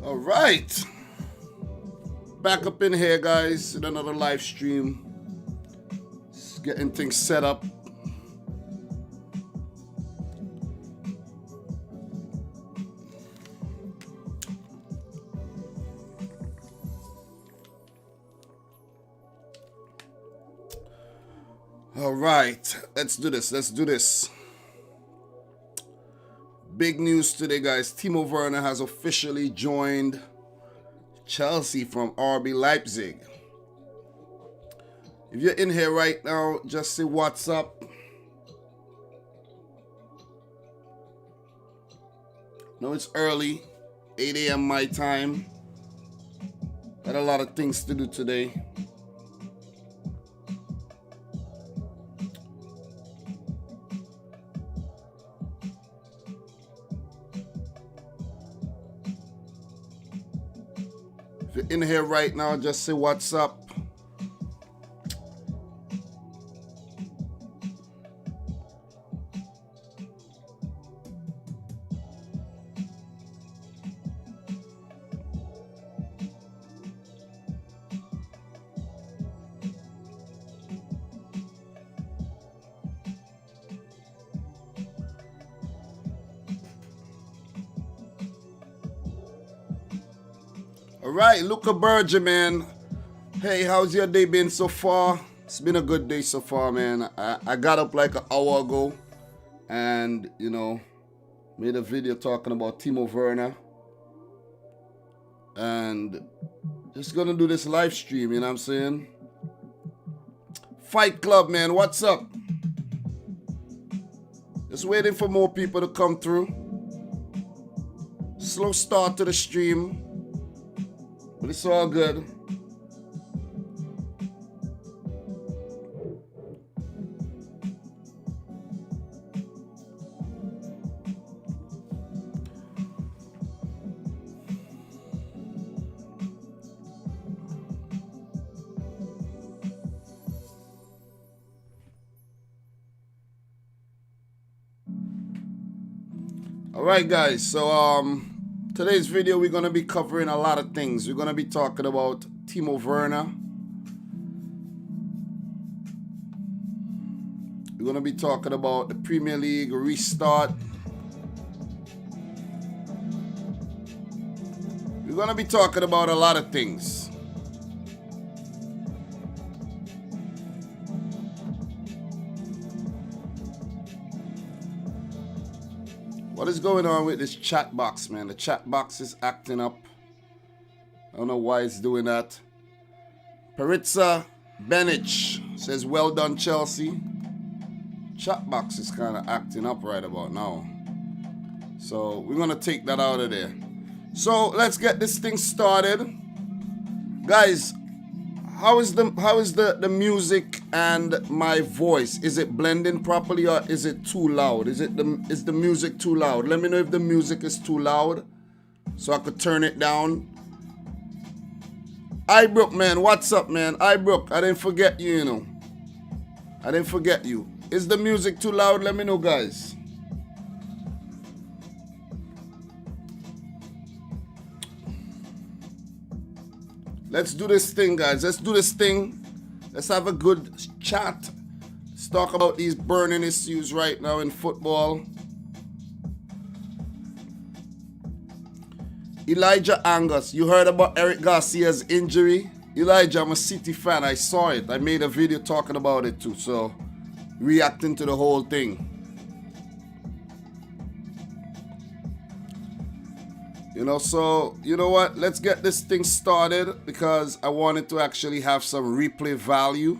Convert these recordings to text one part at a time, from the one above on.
All right, back up in here, guys, in another live stream. Just getting things set up. All right, let's do this. Big news today, guys. Timo Werner has officially joined Chelsea from RB Leipzig. If you're in here right now, just say what's up. No, it's early, 8 a.m. my time. Got a lot of things to do today. If you're in here right now, just say what's up. All right, Luca Berger, man. Hey, how's your day been so far? It's been a good day so far, man. I got up like an hour ago and, made a video talking about Timo Werner. And just gonna do this live stream, you know what I'm saying? Fight Club, man, what's up? Just waiting for more people to come through. Slow start to the stream. But it's all good. All right, guys. So today's video, we're going to be covering a lot of things. We're going to be talking about Timo Werner. We're going to be talking about the Premier League restart. We're going to be talking about a lot of things. What is going on with this chat box, man? The chat box is acting up. I don't know why it's doing that. Peritza Benich says, well done, Chelsea. Chat box is kind of acting up right about now. So we're going to take that out of there. So let's get this thing started. Guys, how is the music and my voice? Is it blending properly or is it too loud? Is the music too loud? Let me know if the music is too loud so I could turn it down. Ibrook, man, what's up, man? Ibrook, I didn't forget you, I didn't forget you. Is the music too loud? Let me know, guys. Let's do this thing, guys. Let's do this thing. Let's have a good chat. Let's talk about these burning issues right now in football. Elijah Angus, you heard about Eric Garcia's injury? Elijah, I'm a City fan. I saw it. I made a video talking about it too. So, reacting to the whole thing. So, you know what? Let's get this thing started because I wanted to actually have some replay value.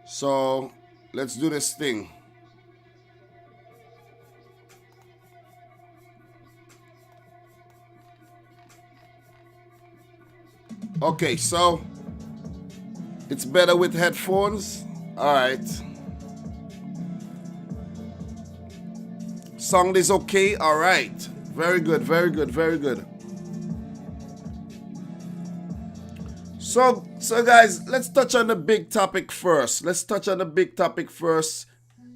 So, let's do this thing. Okay, so it's better with headphones. All right. Sound is okay. All right. Very good, very good, very good. So guys, let's touch on the big topic first.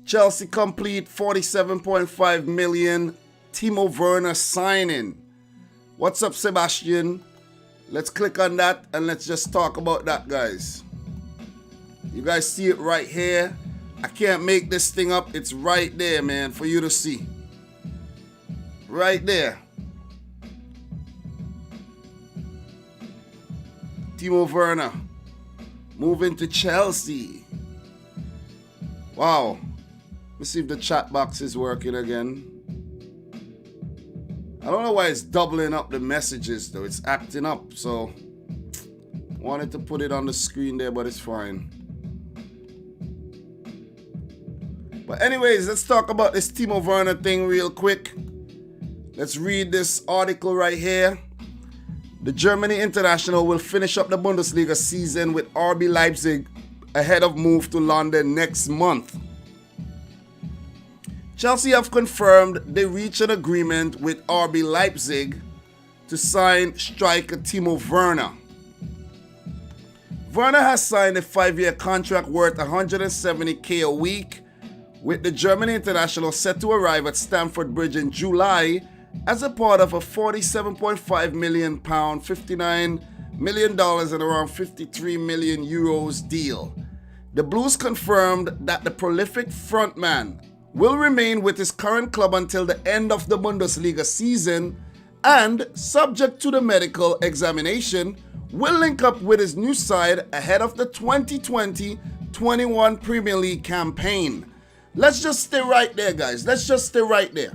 Chelsea complete 47.5 million Timo Werner signing. What's up, Sebastian? Let's click on that and let's just talk about that, guys. You guys see it right here. I can't make this thing up. It's right there, man, for you to see. Right there. Timo Werner moving to Chelsea. Wow. Let me see if the chat box is working again. I don't know why it's doubling up the messages though. It's acting up, so wanted to put it on the screen there, but it's fine. But anyways, let's talk about this Timo Werner thing real quick. Let's read this article right here. The Germany international will finish up the Bundesliga season with RB Leipzig ahead of move to London next month. Chelsea have confirmed they reached an agreement with RB Leipzig to sign striker Timo Werner. Werner has signed a 5-year contract worth $170,000 a week, with the German international set to arrive at Stamford Bridge in July as a part of a £47.5 million, $59 million and around 53 million euros deal. The Blues confirmed that the prolific frontman will remain with his current club until the end of the Bundesliga season and, subject to the medical examination, will link up with his new side ahead of the 2020-21 Premier League campaign. Let's just stay right there, guys. Let's just stay right there.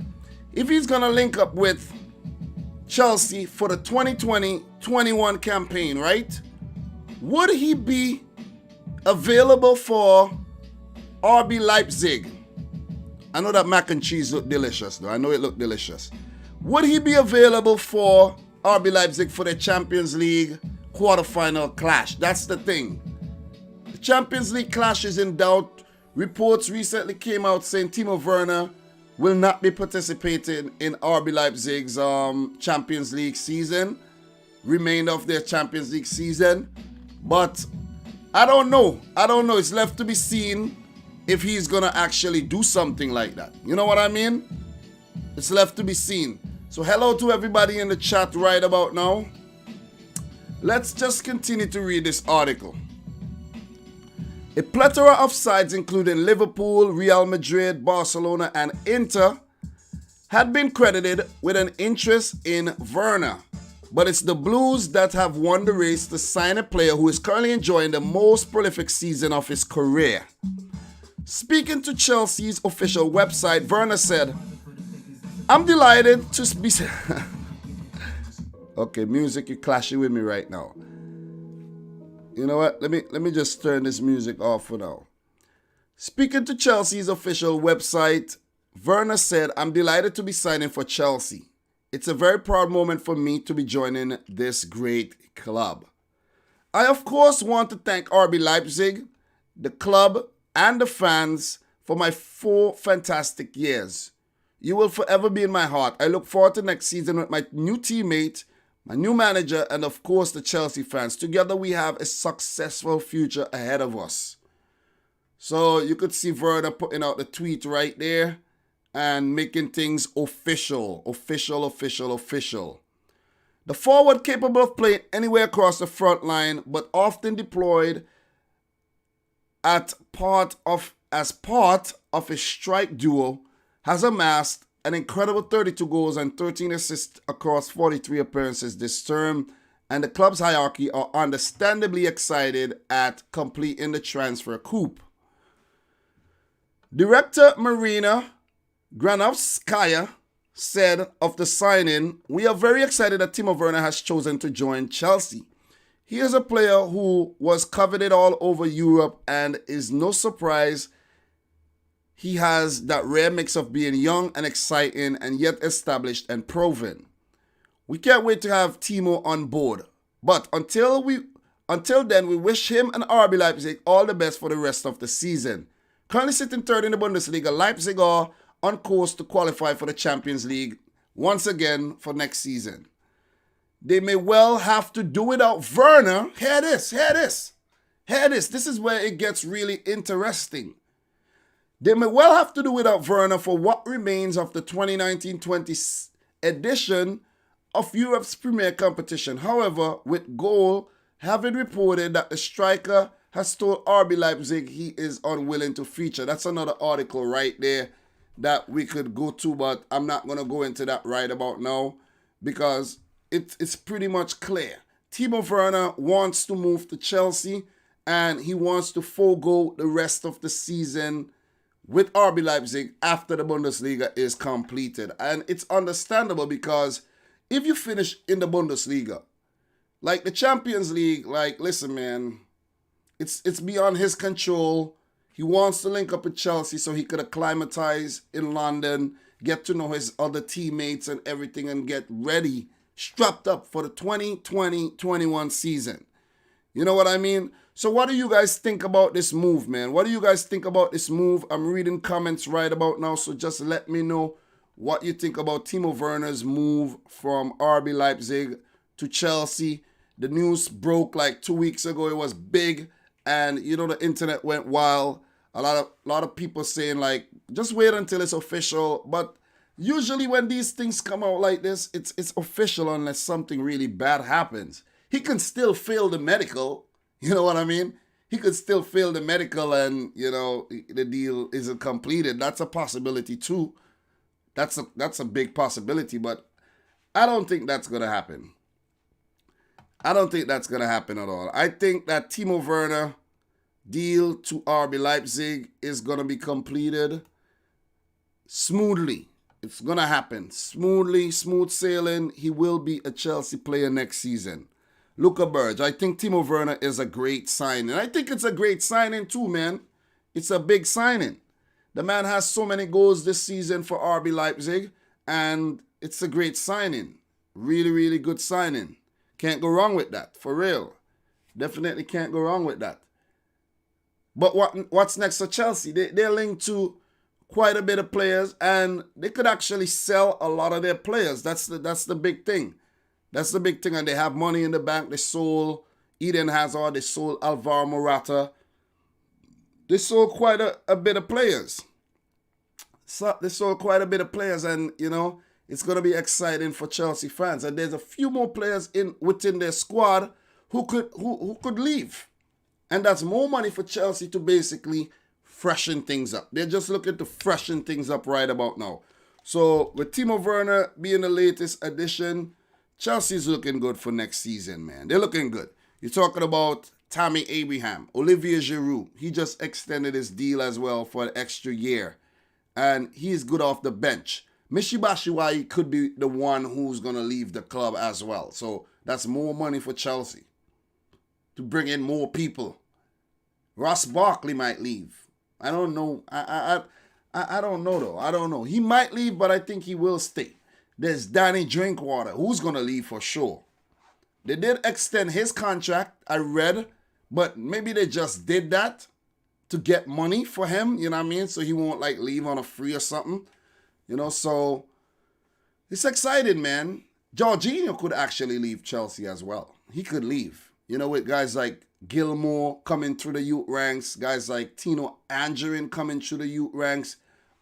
If he's going to link up with Chelsea for the 2020-21 campaign, right? Would he be available for RB Leipzig? I know that mac and cheese looked delicious, though. I know it looked delicious. Would he be available for RB Leipzig for the Champions League quarterfinal clash? That's the thing. The Champions League clash is in doubt. Reports recently came out saying Timo Werner will not be participating in RB Leipzig's Champions League season, remainder of their Champions League season. But I don't know. It's left to be seen if he's going to actually do something like that. You know what I mean? It's left to be seen. So hello to everybody in the chat right about now. Let's just continue to read this article. A plethora of sides, including Liverpool, Real Madrid, Barcelona, and Inter, had been credited with an interest in Werner. But it's the Blues that have won the race to sign a player who is currently enjoying the most prolific season of his career. Speaking to Chelsea's official website, Werner said, "I'm delighted to be..." Okay, music, you're clashing with me right now. You know what? Let me just turn this music off for now. Speaking to Chelsea's official website, Werner said, "I'm delighted to be signing for Chelsea. It's a very proud moment for me to be joining this great club. I, of course, want to thank RB Leipzig, the club, and the fans for my 4 fantastic years. You will forever be in my heart. I look forward to next season with my new teammate, my new manager, and of course the Chelsea fans. Together we have a successful future ahead of us." So you could see Werner putting out the tweet right there and making things official. The forward, capable of playing anywhere across the front line, but often deployed as part of a strike duo, has amassed an incredible 32 goals and 13 assists across 43 appearances this term, and the club's hierarchy are understandably excited at completing the transfer coup. Director Marina Granovskaya said of the signing, "We are very excited that Timo Werner has chosen to join Chelsea. He is a player who was coveted all over Europe, and is no surprise he has that rare mix of being young and exciting and yet established and proven. We can't wait to have Timo on board. But until then, we wish him and RB Leipzig all the best for the rest of the season. Currently sitting third in the Bundesliga, Leipzig are on course to qualify for the Champions League once again for next season. They may well have to do without Werner." Hear this. This is where it gets really interesting. They may well have to do without Werner for what remains of the 2019-20 edition of Europe's premier competition. However, with Goal having reported that the striker has told RB Leipzig he is unwilling to feature. That's another article right there that we could go to, but I'm not going to go into that right about now because it's pretty much clear. Timo Werner wants to move to Chelsea and he wants to forego the rest of the season with RB Leipzig after the Bundesliga is completed. And it's understandable because if you finish in the Bundesliga, like the Champions League, like, listen, man, it's beyond his control. He wants to link up with Chelsea so he could acclimatize in London, get to know his other teammates and everything, and get ready, strapped up for the 2020-21 season. You know what I mean? So what do you guys think about this move, man? What do you guys think about this move? I'm reading comments right about now, so just let me know what you think about Timo Werner's move from RB Leipzig to Chelsea. The news broke like 2 weeks ago. It was big, and you know the internet went wild. A lot of people saying like, just wait until it's official. But usually when these things come out like this, it's official unless something really bad happens. He can still fail the medical. You know what I mean? He could still fail the medical and, you know, the deal isn't completed. That's a possibility too. That's a big possibility, but I don't think that's going to happen. I don't think that's going to happen at all. I think that Timo Werner deal to RB Leipzig is going to be completed smoothly. It's going to happen smoothly, smooth sailing. He will be a Chelsea player next season. Luca Burge, I think Timo Werner is a great signing. I think it's a great signing too, man. It's a big signing. The man has so many goals this season for RB Leipzig, and it's a great signing. Really, really good signing. Can't go wrong with that, for real. Definitely can't go wrong with that. But what's next for Chelsea? They're linked to quite a bit of players, and they could actually sell a lot of their players. That's the big thing. That's the big thing, and they have money in the bank. They sold Eden Hazard. They sold Alvaro Morata. They sold quite a bit of players. So they sold quite a bit of players, and, you know, it's going to be exciting for Chelsea fans. And there's a few more players within their squad who could leave. And that's more money for Chelsea to basically freshen things up. They're just looking to freshen things up right about now. So with Timo Werner being the latest addition, Chelsea's looking good for next season, man. They're looking good. You're talking about Tammy Abraham, Olivier Giroud. He just extended his deal as well for an extra year. And he's good off the bench. Michy Batshuayi could be the one who's going to leave the club as well. So that's more money for Chelsea to bring in more people. Ross Barkley might leave. I don't know. I don't know, though. I don't know. He might leave, but I think he will stay. There's Danny Drinkwater, who's going to leave for sure. They did extend his contract, I read, but maybe they just did that to get money for him, you know what I mean? So he won't like leave on a free or something, you know? So it's exciting, man. Jorginho could actually leave Chelsea as well. He could leave, you know, with guys like Gilmore coming through the youth ranks, guys like Tino Angerin coming through the youth ranks.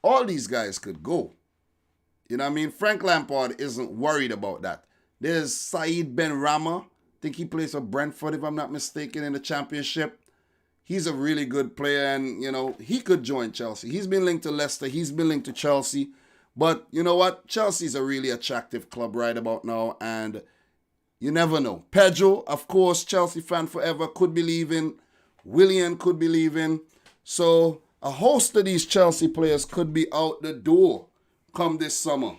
All these guys could go. You know what I mean? Frank Lampard isn't worried about that. There's Saeed Benrahma. I think he plays for Brentford, if I'm not mistaken, in the Championship. He's a really good player, and, you know, he could join Chelsea. He's been linked to Leicester. He's been linked to Chelsea. But you know what? Chelsea's a really attractive club right about now, and you never know. Pedro, of course, Chelsea fan forever, could be leaving. Willian could be leaving. So a host of these Chelsea players could be out the door come this summer.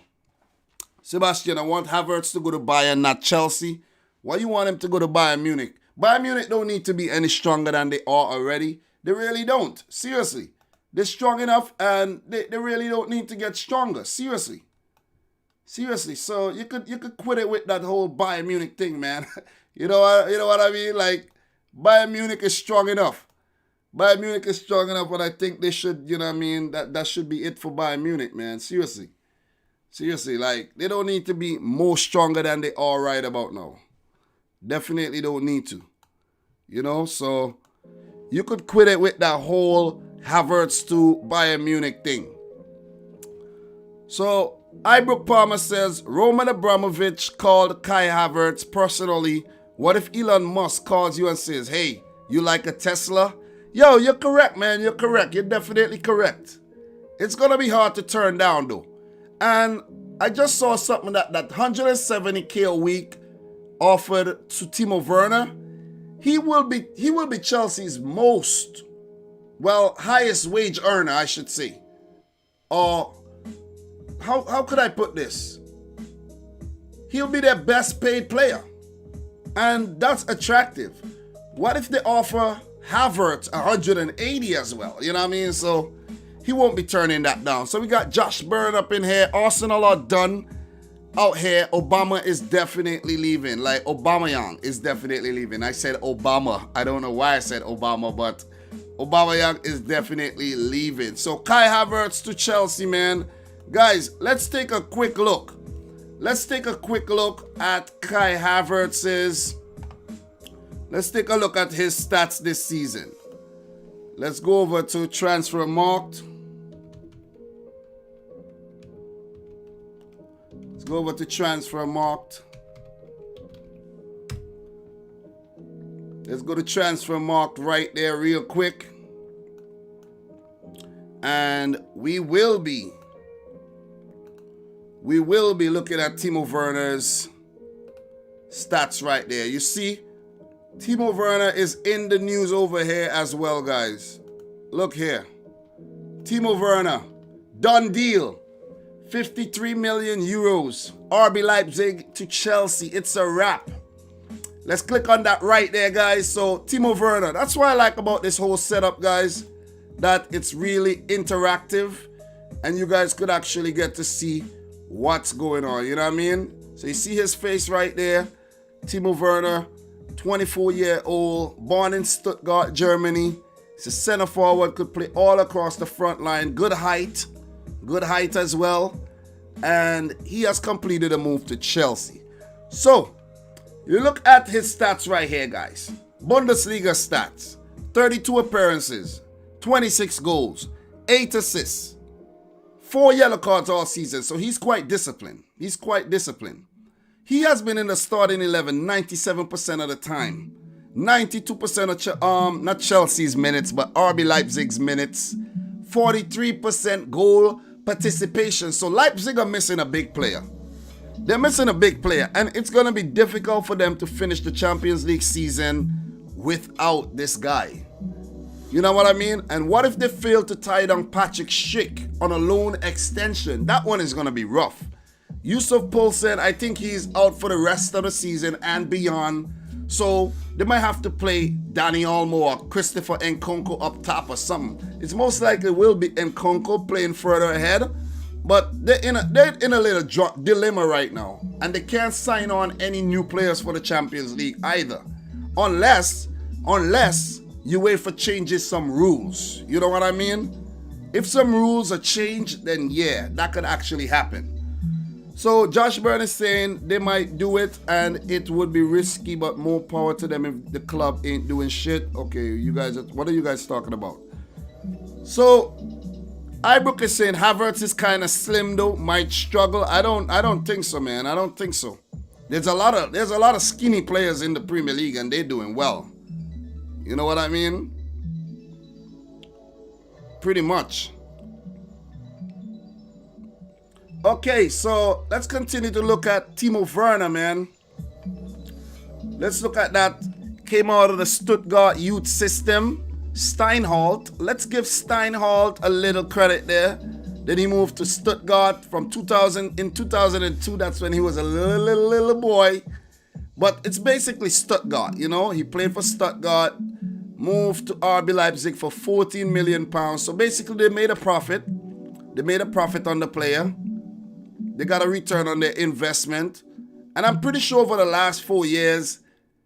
Sebastian, I want Havertz to go to Bayern, not Chelsea. Why you want him to go to Bayern Munich? Bayern Munich don't need to be any stronger than they are already. They really don't. Seriously. They're strong enough, and they really don't need to get stronger. Seriously. Seriously. So you could quit it with that whole Bayern Munich thing, man. you know what I mean? Like, Bayern Munich is strong enough. Bayern Munich is strong enough, but I think they should, you know what I mean? That should be it for Bayern Munich, man. Seriously. Seriously, like, they don't need to be more stronger than they are right about now. Definitely don't need to. You know, so you could quit it with that whole Havertz to Bayern Munich thing. So Ibrook Palmer says, Roman Abramovich called Kai Havertz personally. What if Elon Musk calls you and says, hey, you like a Tesla? Yo, you're correct, man. You're correct. You're definitely correct. It's going to be hard to turn down, though. And I just saw something that 170K a week offered to Timo Werner. He will be Chelsea's highest wage earner, I should say. Or how could I put this? He'll be their best paid player. And that's attractive. What if they offer Havertz 180 as well? You know what I mean? So he won't be turning that down. So we got Josh Byrne up in here. Arsenal are done out here. Obama is definitely leaving. Like Aubameyang is definitely leaving. I said Obama. I don't know why I said Obama, but Aubameyang is definitely leaving. So Kai Havertz to Chelsea, man. Guys, let's take a quick look. Let's take a quick look at Kai Havertz's. Let's take a look at his stats this season. Let's go over to Transfermarkt. Let's go over to Transfermarkt. Let's go to Transfermarkt right there real quick. And we will be looking at Timo Werner's stats right there. You see, Timo Werner is in the news over here as well, guys. Look here. Timo Werner, done deal. 53 million euros. RB Leipzig to Chelsea. It's a wrap. Let's click on that right there, guys. So, Timo Werner. That's what I like about this whole setup, guys. That it's really interactive. And you guys could actually get to see what's going on. You know what I mean? So, you see his face right there. Timo Werner, 24-year-old, born in Stuttgart, Germany. He's a center forward, could play all across the front line. Good height as well. And he has completed a move to Chelsea. So, you look at his stats right here, guys. Bundesliga stats. 32 appearances, 26 goals, 8 assists, 4 yellow cards all season. So he's quite disciplined. He has been in the starting 11 97% of the time. 92% of not Chelsea's minutes, but RB Leipzig's minutes. 43% goal participation. So Leipzig are missing a big player. They're missing a big player, and it's going to be difficult for them to finish the Champions League season without this guy. You know what I mean? And what if they fail to tie down Patrick Schick on a loan extension? That one is going to be rough. Yusuf Poulsen, I think he's out for the rest of the season and beyond. So they might have to play Danny Olmo or Christopher Nkunku up top or something. It's most likely will be Nkunku playing further ahead. But they're in a little dilemma right now. And they can't sign on any new players for the Champions League either. Unless you wait for changes some rules. You know what I mean? If some rules are changed, then yeah, that could actually happen. So Josh Byrne is saying they might do it and it would be risky, but more power to them if the club ain't doing shit. Okay, you guys, what are you guys talking about? So Ibrook is saying Havertz is kind of slim though, might struggle. I don't think so, man. I don't think so. There's a lot of skinny players in the Premier League and they're doing well. You know what I mean? Pretty much. Okay, so let's continue to look at Timo Werner, man. Let's look at that. Came out of the Stuttgart youth system. Steinholt. Let's give Steinholt a little credit there. Then he moved to Stuttgart from 2000. In 2002, that's when he was a little boy. But it's basically Stuttgart, you know. He played for Stuttgart, moved to RB Leipzig for £14 million. So basically, they made a profit. They made a profit on the player. They got a return on their investment. And I'm pretty sure over the last 4 years,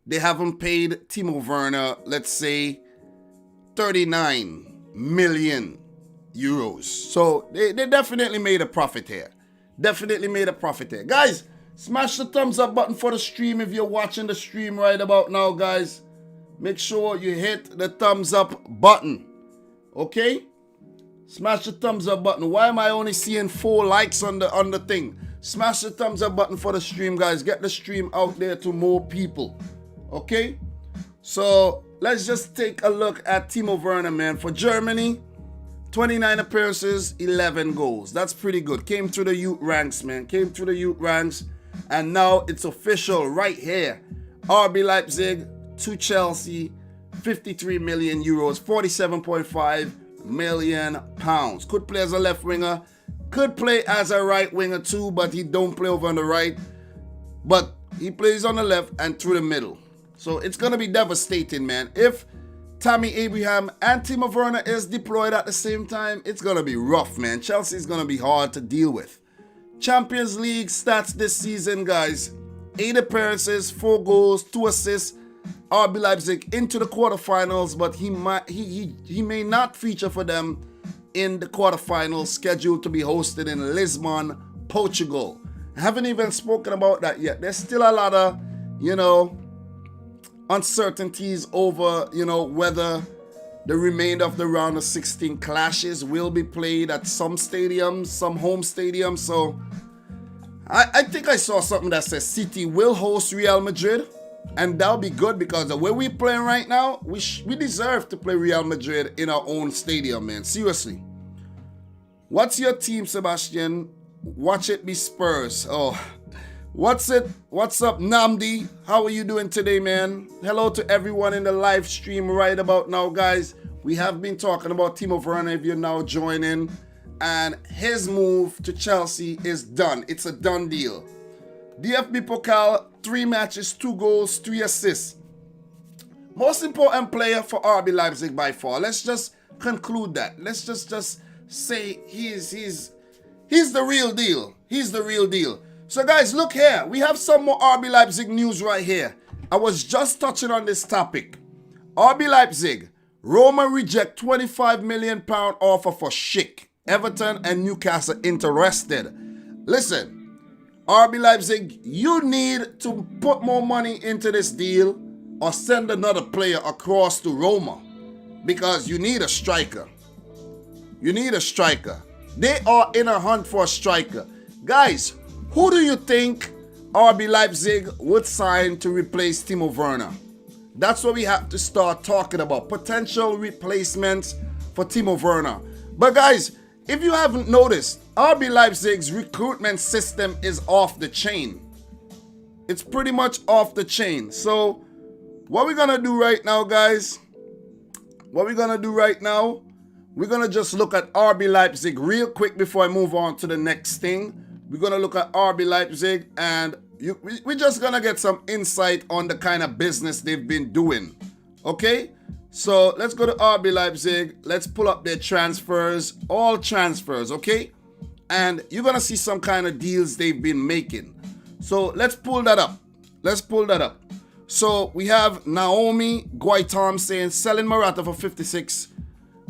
they haven't paid Timo Werner, let's say, 39 million euros. So they definitely made a profit here. Definitely made a profit here. Guys, smash the thumbs up button for the stream if you're watching the stream right about now, guys. Make sure you hit the thumbs up button. Okay? Smash the thumbs up button. Why am I only seeing 4 likes on the thing? Smash the thumbs up button for the stream, guys. Get the stream out there to more people. Okay? So let's just take a look at Timo Werner, man. For Germany, 29 appearances, 11 goals. That's pretty good. Came through the youth ranks, man. Came through the youth ranks. And now it's official right here. RB Leipzig to Chelsea, 53 million euros, 47.5 million pounds. Could play as a left winger. Could play as a right winger too, but he don't play over on the right. But he plays on the left and through the middle. So it's going to be devastating, man. If Tammy Abraham and Timo Werner is deployed at the same time, it's going to be rough, man. Chelsea is going to be hard to deal with. Champions League stats this season, guys. 8 appearances, 4 goals, 2 assists. RB Leipzig into the quarterfinals, but he may not feature for them in the quarterfinals scheduled to be hosted in Lisbon, Portugal. I haven't even spoken about that yet. There's still a lot of, uncertainties over, whether the remainder of the round of 16 clashes will be played at some stadiums, some home stadiums. So I think I saw something that says City will host Real Madrid. And that'll be good because the way we're playing right now, we deserve to play Real Madrid in our own stadium, man. Seriously. What's your team, Sebastian? Watch it be Spurs. Oh, what's up, Namdi? How are you doing today, man? Hello to everyone in the live stream right about now, guys. We have been talking about Timo Werner if you're now joining. And his move to Chelsea is done. It's a done deal. DFB Pokal, 3 matches, 2 goals, 3 assists. Most important player for RB Leipzig by far. Let's just conclude that. Let's just say he's the real deal. He's the real deal. So guys, look here. We have some more RB Leipzig news right here. I was just touching on this topic. RB Leipzig, Roma reject £25 million offer for Schick. Everton and Newcastle interested. Listen. RB Leipzig, you need to put more money into this deal or send another player across to Roma because you need a striker. You need a striker. They are in a hunt for a striker. Guys, who do you think RB Leipzig would sign to replace Timo Werner? That's what we have to start talking about. Potential replacements for Timo Werner. But guys, if you haven't noticed, RB Leipzig's recruitment system is off the chain. It's pretty much off the chain. So what we're going to do right now, guys, we're going to just look at RB Leipzig real quick before I move on to the next thing. We're going to look at RB Leipzig and we're just going to get some insight on the kind of business they've been doing. Okay? So let's go to RB Leipzig. Let's pull up their transfers, all transfers, okay? And you're going to see some kind of deals they've been making. So let's pull that up. So we have Naomi Guaitam saying selling Morata for 56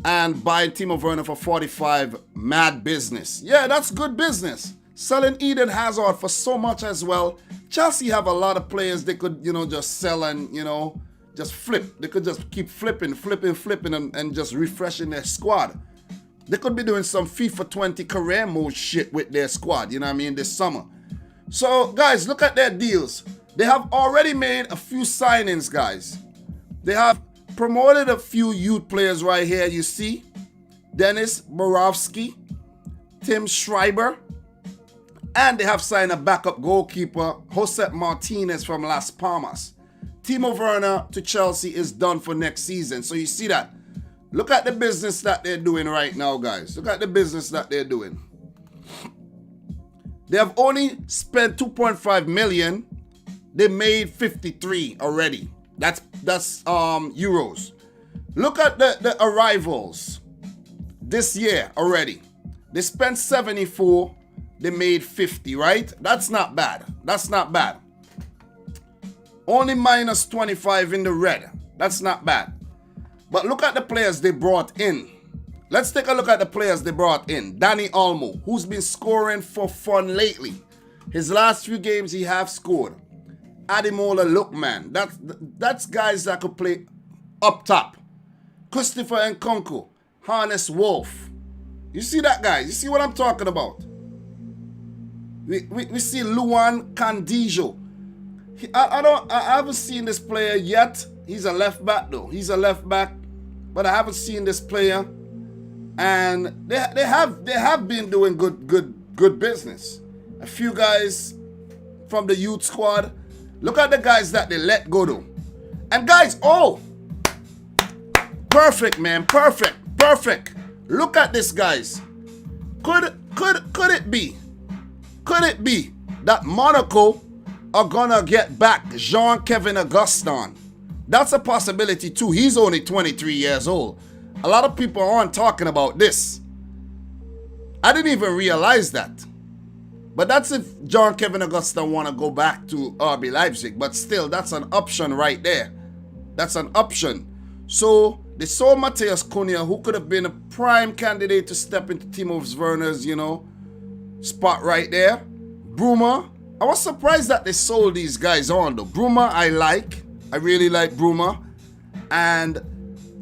and buying Timo Werner for 45. Mad business. Yeah, that's good business. Selling Eden Hazard for so much as well. Chelsea have a lot of players they could, just sell and, just flip. They could just keep flipping and just refreshing their squad. They could be doing some FIFA 20 career mode shit with their squad, this summer. So, guys, look at their deals. They have already made a few signings, guys. They have promoted a few youth players right here, you see. Dennis Borowski, Tim Schreiber, and they have signed a backup goalkeeper, Josep Martinez from Las Palmas. Timo Werner to Chelsea is done for next season. So you see that. Look at the business that they're doing right now, guys. Look at the business that they're doing. They have only spent 2.5 million. They made 53 already. That's euros. Look at the arrivals this year already. They spent 74. They made 50, right? That's not bad. Only minus 25 in the red. That's not bad. But look at the players they brought in. Let's take a look at the players they brought in. Danny Olmo, who's been scoring for fun lately. His last few games, he have scored. Ademola Lookman. That's guys that could play up top. Christopher Nkunku. Hannes Wolf. You see that, guys? You see what I'm talking about? We see Luan Candijo. I haven't seen this player yet. He's a left back though. He's a left back, but I haven't seen this player. And they have been doing good business. A few guys from the youth squad. Look at the guys that they let go though. And guys, oh, perfect, man, perfect. Look at this, guys. Could it be that Monaco are gonna get back Jean-Kevin Augustin? That's a possibility too. He's only 23 years old. A lot of people aren't talking about this. I didn't even realize that. But that's if Jean-Kevin Augustin want to go back to RB Leipzig. But still, that's an option right there. That's an option. So they saw Matheus Cunha, who could have been a prime candidate to step into Timo Werner's, spot right there. Bruma, I was surprised that they sold these guys on though. Bruma, I really like Bruma. And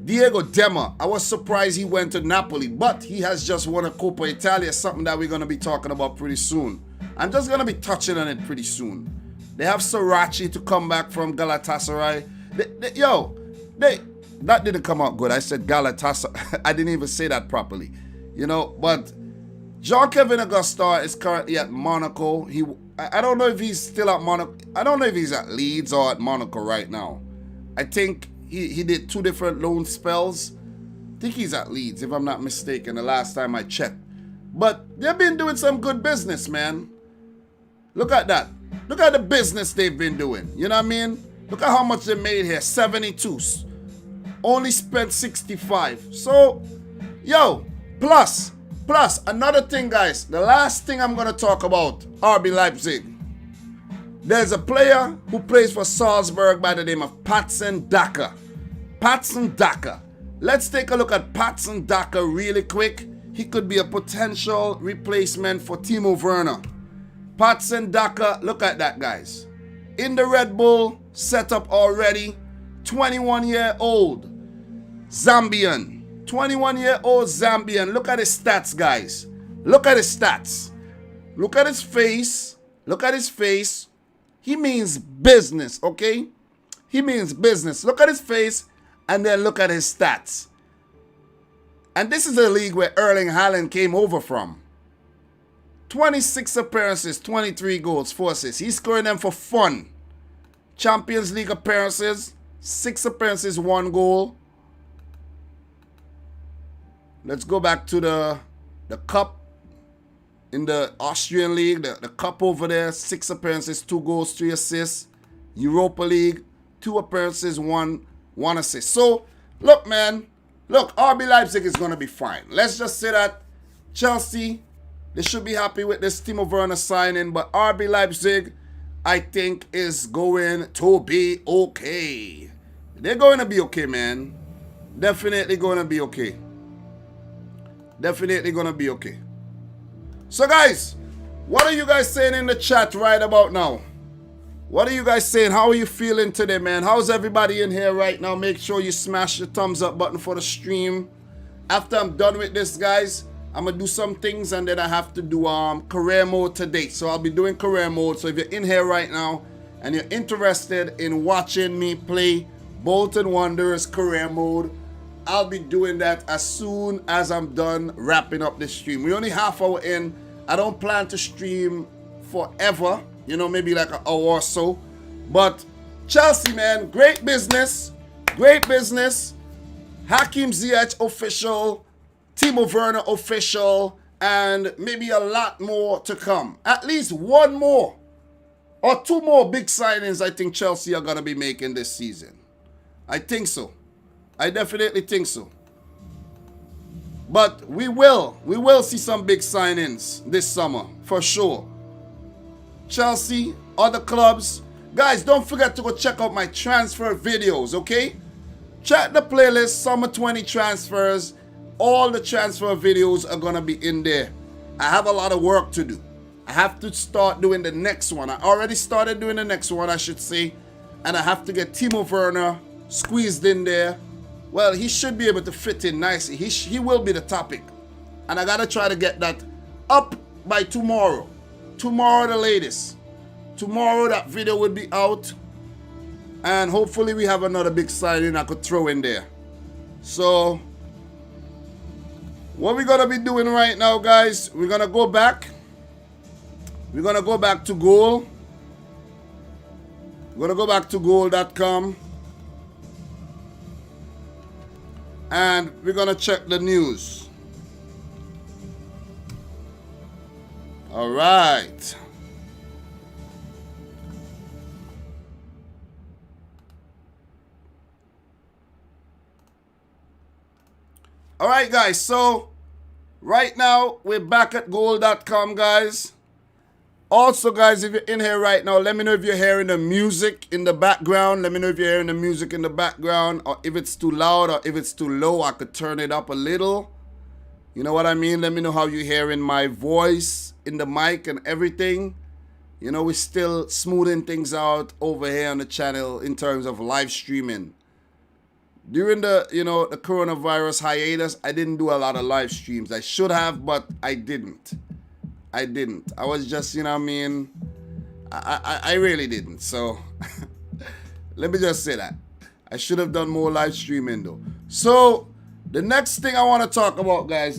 Diego Dema, I was surprised he went to Napoli, but he has just won a Coppa Italia, something that we're going to be talking about pretty soon. I'm just going to be touching on it pretty soon. They have Sarachi to come back from Galatasaray. That didn't come out good. I said Galatasaray. I didn't even say that properly. But Jean-Kevin Augustin is currently at Monaco. I don't know if he's still at Monaco. I don't know if he's at Leeds or at Monaco right now. I think he did 2 different loan spells. I think he's at Leeds, if I'm not mistaken, the last time I checked. But they've been doing some good business, man. Look at that. Look at the business they've been doing. You know what I mean? Look at how much they made here. 72. Only spent 65. So, plus, another thing, guys. The last thing I'm going to talk about, RB Leipzig. There's a player who plays for Salzburg by the name of Patson Daka. Patson Daka. Let's take a look at Patson Daka really quick. He could be a potential replacement for Timo Werner. Patson Daka, look at that, guys. In the Red Bull setup already. 21-year-old Zambian. 21-year-old Zambian. Look at his stats, guys. Look at his stats. Look at his face. Look at his face. He means business, okay? He means business. Look at his face and then look at his stats. And this is a league where Erling Haaland came over from. 26 appearances, 23 goals, 4 assists. He's scoring them for fun. Champions League appearances, 6 appearances, 1 goal. Let's go back to the cup in the Austrian League. The cup over there, 6 appearances, 2 goals, 3 assists. Europa League, 2 appearances, 1 assist. So, look, man. Look, RB Leipzig is going to be fine. Let's just say that Chelsea, they should be happy with this Timo Werner signing. But RB Leipzig, I think, is going to be okay. They're going to be okay, man. Definitely going to be okay. Definitely going to be okay. So, guys, what are you guys saying in the chat right about now? What are you guys saying? How are you feeling today, man? How's everybody in here right now? Make sure you smash the thumbs up button for the stream. After I'm done with this, guys, I'm going to do some things and then I have to do career mode today. So I'll be doing career mode. So if you're in here right now and you're interested in watching me play Bolton Wanderers career mode, I'll be doing that as soon as I'm done wrapping up the stream. We're only half hour in. I don't plan to stream forever. You know, maybe like an hour or so. But Chelsea, man, great business. Great business. Hakim Ziyech official. Timo Werner official. And maybe a lot more to come. At least 1 more or 2 more big signings I think Chelsea are going to be making this season. I think so. I definitely think so. But we will see some big signings this summer for sure. Chelsea, other clubs. Guys, don't forget to go check out my transfer videos, okay? Check the playlist, Summer 20 transfers. All the transfer videos are going to be in there. I have a lot of work to do. I have to start doing the next one. I already started doing the next one, I should say. And I have to get Timo Werner squeezed in there. Well, he should be able to fit in nicely. He will be the topic. And I got to try to get that up by tomorrow. Tomorrow the latest. Tomorrow that video will be out. And hopefully we have another big signing I could throw in there. So, what we're going to be doing right now, guys, we're going to go back. We're going to go back to goal. We're going to go back to goal.com. And we're going to check the news. All right. All right, guys. So, right now, we're back at goal.com, guys. Also, guys, if you're in here right now, let me know if you're hearing the music in the background. Let me know if you're hearing the music in the background, or if it's too loud or if it's too low. I could turn it up a little. You know what I mean? Let me know how you're hearing my voice in the mic and everything. You know, we're still smoothing things out over here on the channel in terms of live streaming. During the, the coronavirus hiatus, I didn't do a lot of live streams. I should have, but I didn't. I was just, I really didn't. So, let me just say that. I should have done more live streaming, though. So, the next thing I want to talk about, guys.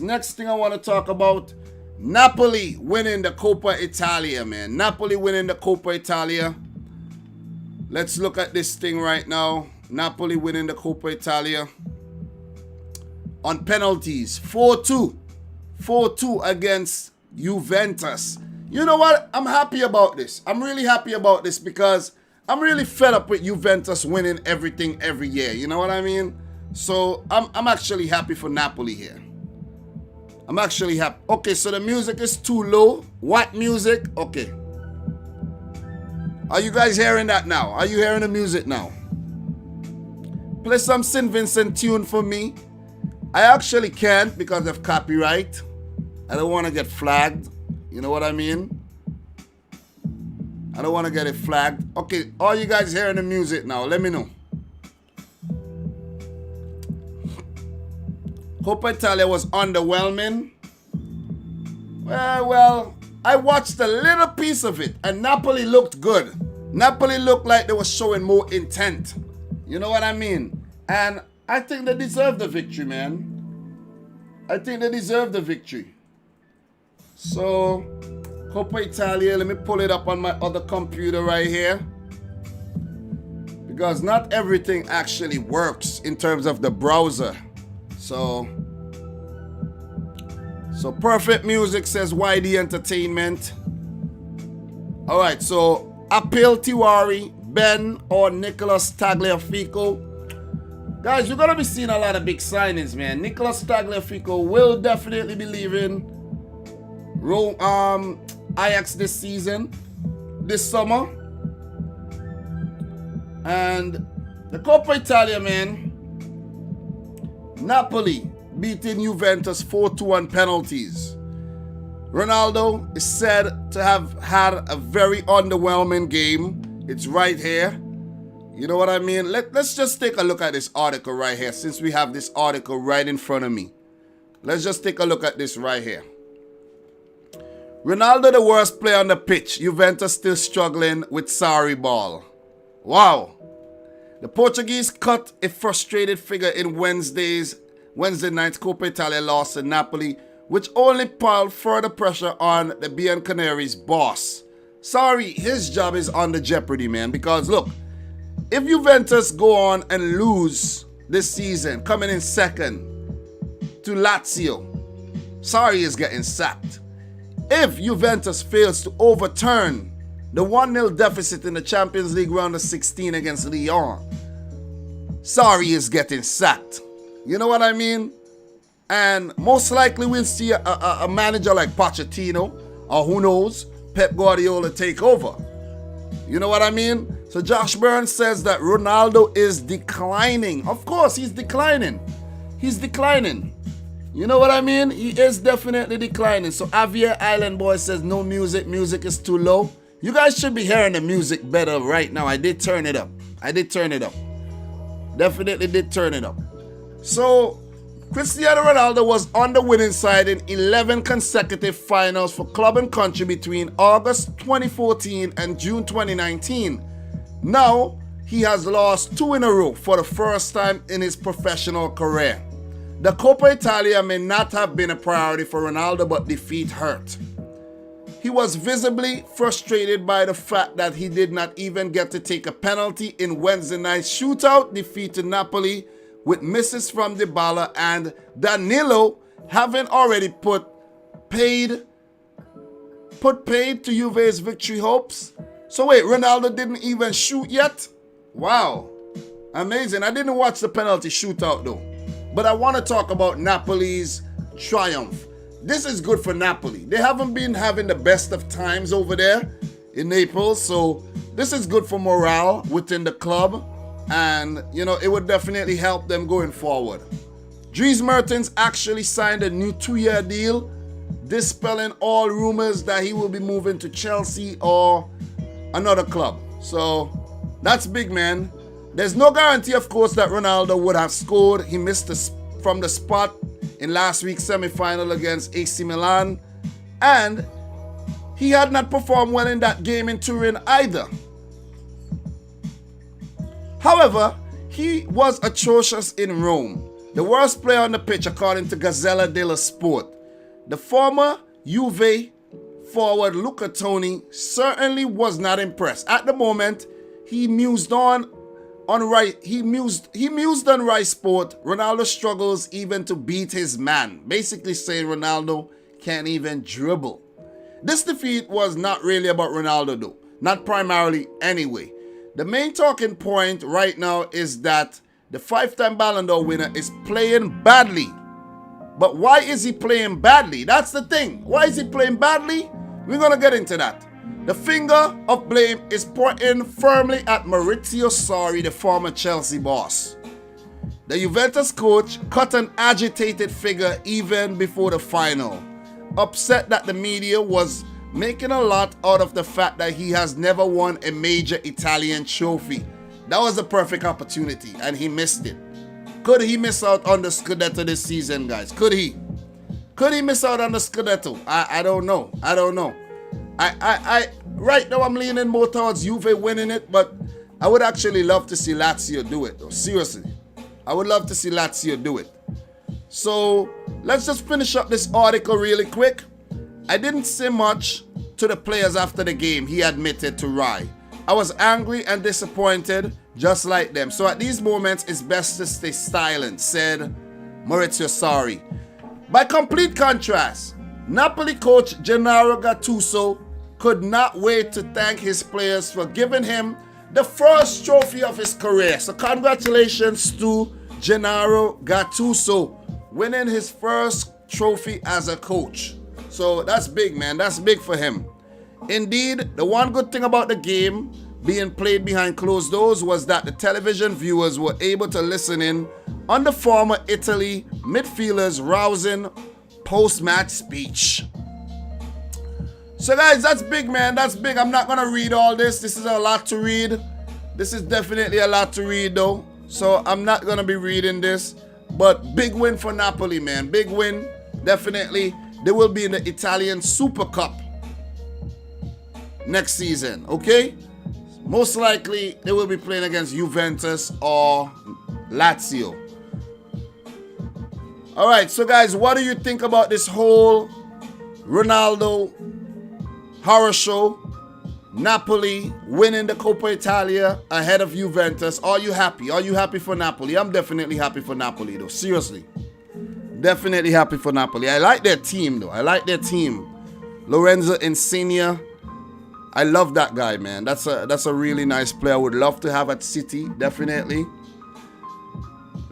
Napoli winning the Coppa Italia, man. Napoli winning the Coppa Italia. Let's look at this thing right now. Napoli winning the Coppa Italia. On penalties. 4-2. 4-2 against Juventus. You know what? I'm happy about this. I'm really happy about this because I'm really fed up with Juventus winning everything every year. You know what I mean? So I'm actually happy for Napoli here. I'm actually happy. Okay, so the music is too low. What music? Okay. Are you guys hearing that now? Are you hearing the music now? Play some St. Vincent tune for me. I actually can't because of copyright. I don't want to get flagged. You know what I mean? I don't want to get it flagged. Okay, are you guys hearing the music now? Let me know. Coppa Italia was underwhelming. Well, I watched a little piece of it and Napoli looked good. Napoli looked like they were showing more intent. You know what I mean? And I think they deserve the victory, man. I think they deserve the victory. So, Coppa Italia, let me pull it up on my other computer right here. Because not everything actually works in terms of the browser. So Perfect Music says YD Entertainment. Alright, so Apil Tiwari, Ben or Nicolas Tagliafico. Guys, you're going to be seeing a lot of big signings, man. Nicolas Tagliafico will definitely be leaving Ajax this season, this summer. And the Coppa Italia, man. Napoli beating Juventus 4-2 on penalties. Ronaldo is said to have had a very underwhelming game. It's right here. You know what I mean? Let's just take a look at this article right here, since we have this article right in front of me. Let's just take a look at this right here. Ronaldo the worst player on the pitch. Juventus still struggling with Sarri ball. Wow. The Portuguese cut a frustrated figure in Wednesday night's Coppa Italia loss to Napoli, which only piled further pressure on the Bianconeri's boss. Sorry, his job is under jeopardy, man, because look, if Juventus go on and lose this season, coming in second to Lazio, Sarri is getting sacked. If Juventus fails to overturn the 1-0 deficit in the Champions League round of 16 against Lyon, Sarri is getting sacked. You know what I mean? And most likely we'll see a manager like Pochettino, or who knows, Pep Guardiola take over. You know what I mean? So Josh Burns says that Ronaldo is declining. Of course, he's declining. He's declining. You know what I mean? He is definitely declining. So Javier Island Boy says no music. Music is too low. You guys should be hearing the music better right now. I did turn it up. Definitely did turn it up. So Cristiano Ronaldo was on the winning side in 11 consecutive finals for club and country between August 2014 and June 2019. Now, he has lost 2 in a row for the first time in his professional career. The Coppa Italia may not have been a priority for Ronaldo, but defeat hurt. He was visibly frustrated by the fact that he did not even get to take a penalty in Wednesday night's shootout defeat to Napoli, with misses from Dybala and Danilo having already put paid to Juve's victory hopes. So wait, Ronaldo didn't even shoot yet? Wow, amazing. I didn't watch the penalty shootout though, but I want to talk about Napoli's triumph. This is good for Napoli. They haven't been having the best of times over there in Naples, so this is good for morale within the club, and you know, it would definitely help them going forward. Dries Mertens actually signed a new 2-year deal, dispelling all rumors that he will be moving to Chelsea or another club. So that's big, man. There's no guarantee, of course, that Ronaldo would have scored. He missed from the spot in last week's semi-final against AC Milan, and he had not performed well in that game in Turin either. However, he was atrocious in Rome, the worst player on the pitch according to Gazzetta dello Sport. The former Juve forward Luca Toni certainly was not impressed. At the moment, he mused on Right Sport. Ronaldo struggles even to beat his man, basically saying Ronaldo can't even dribble. This defeat was not really about Ronaldo though, not primarily anyway. The main talking point right now is that the 5-time Ballon d'Or winner is playing badly. But why is he playing badly? That's the thing. Why is he playing badly? We're going to get into that. The finger of blame is pointing firmly at Maurizio Sarri, the former Chelsea boss. The Juventus coach cut an agitated figure even before the final, upset that the media was making a lot out of the fact that he has never won a major Italian trophy. That was a perfect opportunity and he missed it. Could he miss out on the Scudetto this season, guys? Could he? Could he miss out on the Scudetto? I don't know. I don't know. Right now I'm leaning more towards Juve winning it, but I would actually love to see Lazio do it though. Seriously. I would love to see Lazio do it. So let's just finish up this article really quick. I didn't say much to the players after the game, he admitted to Rai. I was angry and disappointed, just like them. So at these moments, it's best to stay silent, said Maurizio Sarri. By complete contrast, Napoli coach Gennaro Gattuso could not wait to thank his players for giving him the first trophy of his career. So congratulations to Gennaro Gattuso winning his first trophy as a coach. So that's big, man. That's big for him. Indeed, the one good thing about the game being played behind closed doors was that the television viewers were able to listen in on the former Italy midfielder's rousing post-match speech. So guys, that's big, man. That's big. I'm not going to read all this. This is a lot to read. This is definitely a lot to read though. So I'm not going to be reading this. But big win for Napoli, man. Big win. Definitely. They will be in the Italian Super Cup next season, okay? Most likely, they will be playing against Juventus or Lazio. All right, so guys, what do you think about this whole Ronaldo horror show? Napoli winning the Coppa Italia ahead of Juventus. Are you happy? Are you happy for Napoli? I'm definitely happy for Napoli, though. Seriously. Definitely happy for Napoli. I like their team, though. I like their team. Lorenzo Insigne. I love that guy, man. That's a really nice player. I would love to have at City, definitely.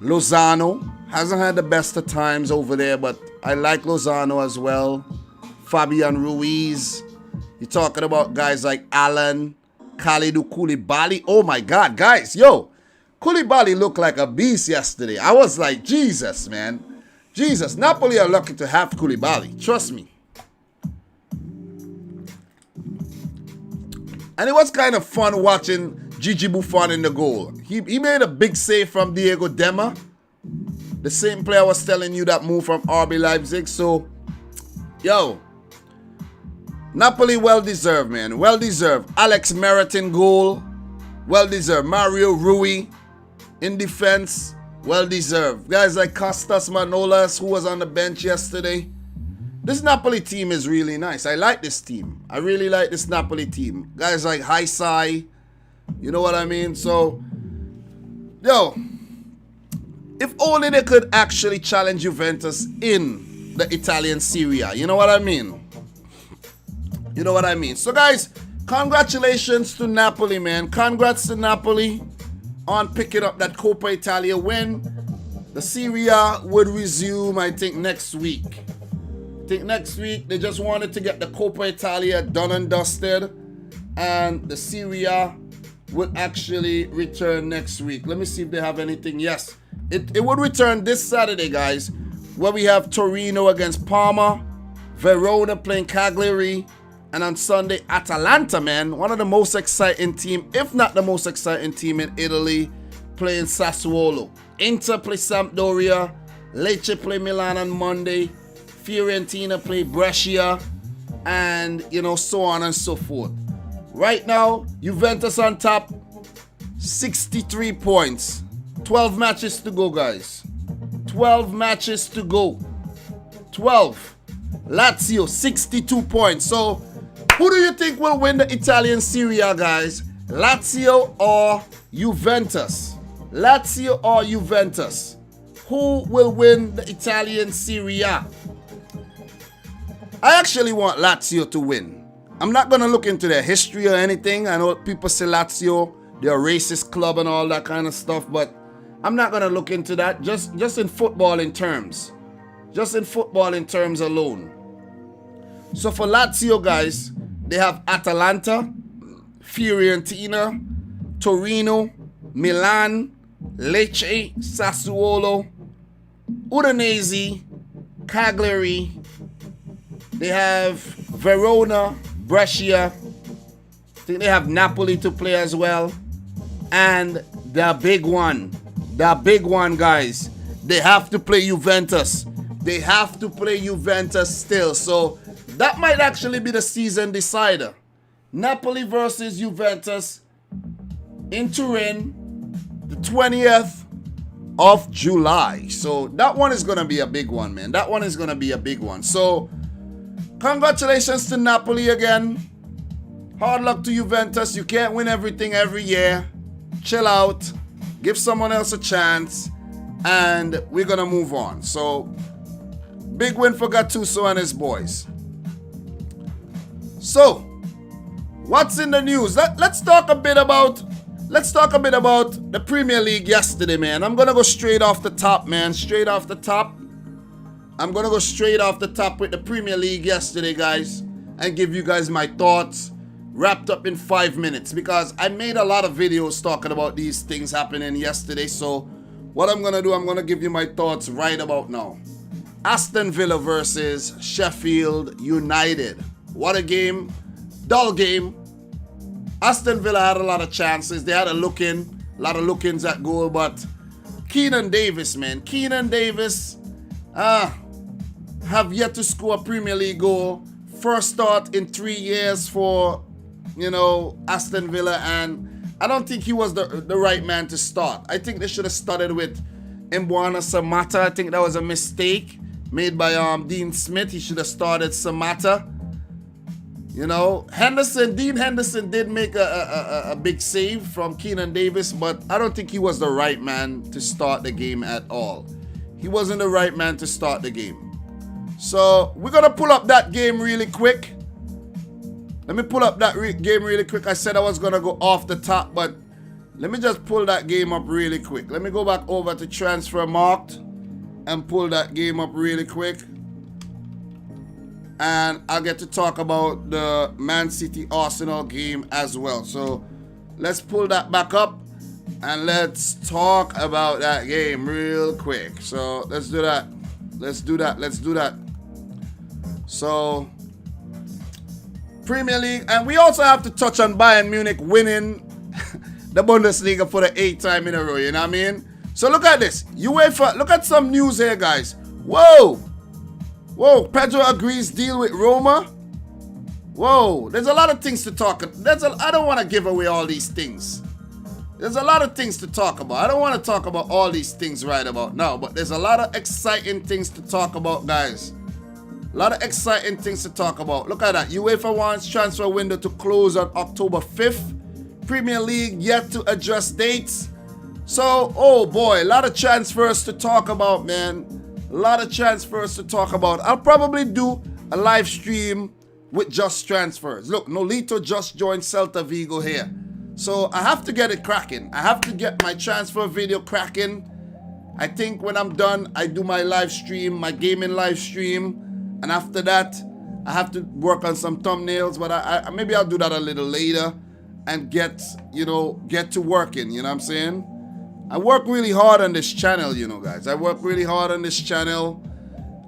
Lozano. Hasn't had the best of times over there, but I like Lozano as well. Fabian Ruiz. You're talking about guys like Alan, Kalidou Koulibaly. Oh my God, guys, yo. Koulibaly looked like a beast yesterday. I was like, Jesus, man. Jesus, Napoli are lucky to have Koulibaly. Trust me. And it was kind of fun watching Gigi Buffon in the goal. He made a big save from Diego Dema The same player I was telling you that moved from RB Leipzig. So, yo, Napoli well-deserved, man. Well-deserved. Alex Meriton goal. Well-deserved. Mario Rui in defense. Well-deserved. Guys like Costas Manolas, who was on the bench yesterday. This Napoli team is really nice. I like this team. I really like this Napoli team. Guys like Haisai. You know what I mean? So, yo, if only they could actually challenge Juventus in the Italian Serie A. You know what I mean? You know what I mean? So, guys, congratulations to Napoli, man. Congrats to Napoli on picking up that Coppa Italia win. The Serie A would resume, I think, next week. I think next week they just wanted to get the Coppa Italia done and dusted, and the Serie A would actually return next week. Let me see if they have anything. Yes, it would return this Saturday, guys, where we have Torino against Parma, Verona playing Cagliari, and on Sunday, Atalanta, man, one of the most exciting team, if not the most exciting team in Italy, playing Sassuolo. Inter play Sampdoria, Lecce play Milan on Monday, Fiorentina play Brescia, and, you know, so on and so forth. Right now, Juventus on top, 63 points. 12 matches to go, guys. 12 matches to go. 12. Lazio, 62 points. So, who do you think will win the Italian Serie A, guys? Lazio or Juventus? Lazio or Juventus? Who will win the Italian Serie A? I actually want Lazio to win. I'm not going to look into their history or anything. I know people say Lazio, they're a racist club and all that kind of stuff, but I'm not going to look into that. Just in footballing terms. Just in footballing terms alone. So for Lazio, guys, they have Atalanta, Fiorentina, Torino, Milan, Lecce, Sassuolo, Udinese, Cagliari. They have Verona, Brescia. I think they have Napoli to play as well. And the big one, guys, they have to play Juventus. They have to play Juventus still. So that might actually be the season decider. Napoli versus Juventus in Turin, the 20th of July. So that one is going to be a big one, man. That one is going to be a big one. So congratulations to Napoli again. Hard luck to Juventus. You can't win everything every year. Chill out. Give someone else a chance. And we're going to move on. So, big win for Gattuso and his boys. So, what's in the news? Let's talk a bit about the Premier League yesterday, man. I'm going to go straight off the top, man. Straight off the top. I'm going to go straight off the top with the Premier League yesterday, guys, and give you guys my thoughts wrapped up in 5 minutes, because I made a lot of videos talking about these things happening yesterday. So what I'm going to do, I'm going to give you my thoughts right about now. Aston Villa versus Sheffield United. What a game. Dull game. Aston Villa had a lot of chances. They had a lot of look-ins at goal, but Keenan Davis, man. Keenan Davis have yet to score a Premier League goal. First start in 3 years for, you know, Aston Villa, and I don't think he was the right man to start. I think they should have started with Mbwana Samatta. I think that was a mistake made by Dean Smith. He should have started Samatta. You know, Dean Henderson did make a big save from Keenan Davis, but I don't think he was the right man to start the game at all. He wasn't the right man to start the game. So we're going to pull up that game really quick. Let me pull up that game really quick. I said I was going to go off the top, but let me just pull that game up really quick. Let me go back over to Transfermarkt and pull that game up really quick. And I'll get to talk about the Man City Arsenal game as well. So let's pull that back up and let's talk about that game real quick. So let's do that. Let's do that. So Premier League, and we also have to touch on Bayern Munich winning the Bundesliga for the 8th time in a row, you know what I mean? So look at this. UEFA, look at some news here, guys. Whoa. Whoa, Pedro agrees deal with Roma. Whoa, there's a lot of things to talk about. I don't want to give away all these things. There's a lot of things to talk about. I don't want to talk about all these things right about now, but there's a lot of exciting things to talk about, guys. A lot of exciting things to talk about. Look at that. UEFA wants transfer window to close on October 5th. Premier League yet to adjust dates. So, oh boy, a lot of transfers to talk about, man. A lot of transfers to talk about. I'll probably do a live stream with just transfers. Look, Nolito just joined Celta Vigo here. So I have to get it cracking. I have to get my transfer video cracking. I think when I'm done, I do my live stream, my gaming live stream. And after that, I have to work on some thumbnails. But maybe I'll do that a little later and get to working. You know what I'm saying? I work really hard on this channel, guys. I work really hard on this channel.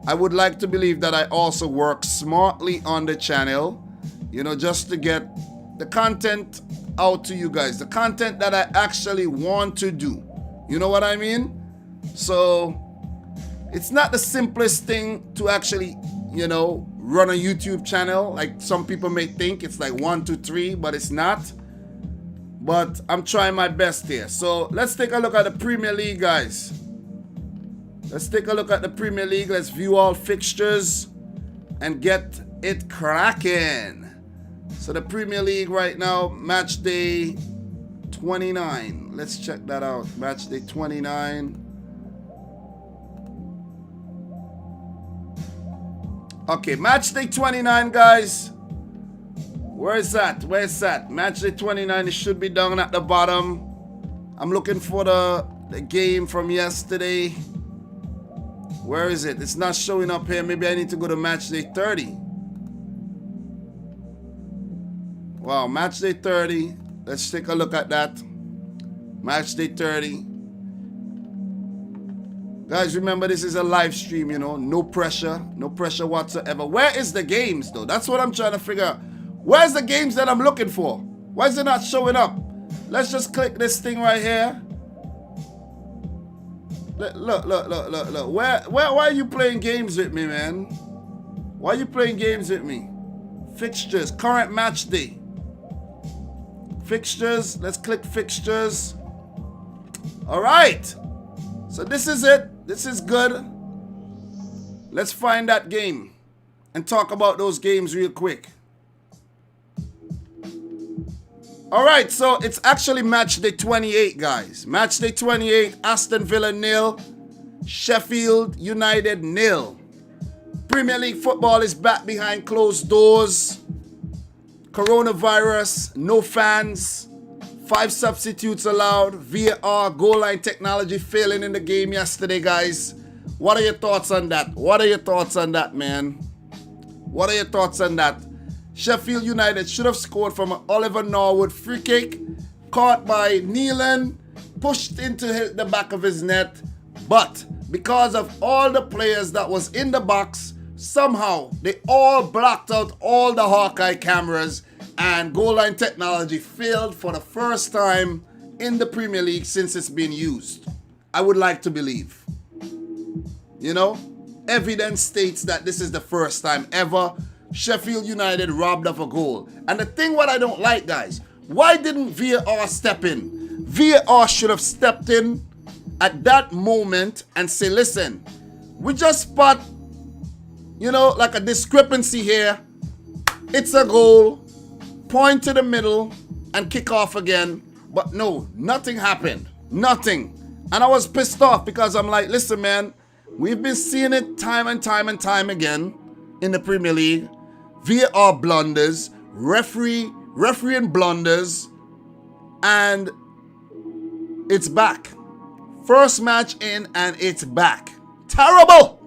I would like to believe that I also work smartly on the channel, just to get the content out to you guys. The content that I actually want to do. You know what I mean? So, it's not the simplest thing to actually, run a YouTube channel. Like some people may think it's like 1, 2, 3, but it's not. But I'm trying my best here. So let's take a look at the Premier League, guys. Let's take a look at the Premier League. Let's view all fixtures and get it cracking. So the Premier League right now, match day 29. Let's check that out. Match day 29. Okay, match day 29, guys. Where is that? Where is that? Match day 29. It should be down at the bottom. I'm looking for the game from yesterday. Where is it? It's not showing up here. Maybe I need to go to match day 30. Wow, match day 30. Let's take a look at that. Match day 30. Guys, remember this is a live stream, no pressure. No pressure whatsoever. Where is the games, though? That's what I'm trying to figure out. Where's the games that I'm looking for? Why is it not showing up? Let's just click this thing right here. Look. Why are you playing games with me, man? Why are you playing games with me? Fixtures, current match day. Fixtures, let's click fixtures. All right. So this is it. This is good. Let's find that game and talk about those games real quick. All right, so it's actually match day 28, guys. Match day 28, Aston Villa 0, Sheffield United 0. Premier League football is back behind closed doors. Coronavirus, no fans, 5 substitutes allowed, VAR, goal line technology failing in the game yesterday, guys. What are your thoughts on that? What are your thoughts on that, man? What are your thoughts on that? Sheffield United should have scored from an Oliver Norwood free kick, caught by Neelan, pushed into the back of his net. But because of all the players that was in the box, somehow they all blocked out all the Hawkeye cameras and goal line technology failed for the first time in the Premier League since it's been used. I would like to believe. Evidence states that this is the first time ever Sheffield United robbed of a goal. And the thing what I don't like, guys, why didn't VAR step in? VAR should have stepped in at that moment and say, listen, we just spot, like a discrepancy here. It's a goal. Point to the middle and kick off again. But no, nothing happened. Nothing. And I was pissed off because I'm like, listen, man, we've been seeing it time and time and time again in the Premier League. VAR blunders, refereeing blunders, and it's back. First match in and it's back. Terrible!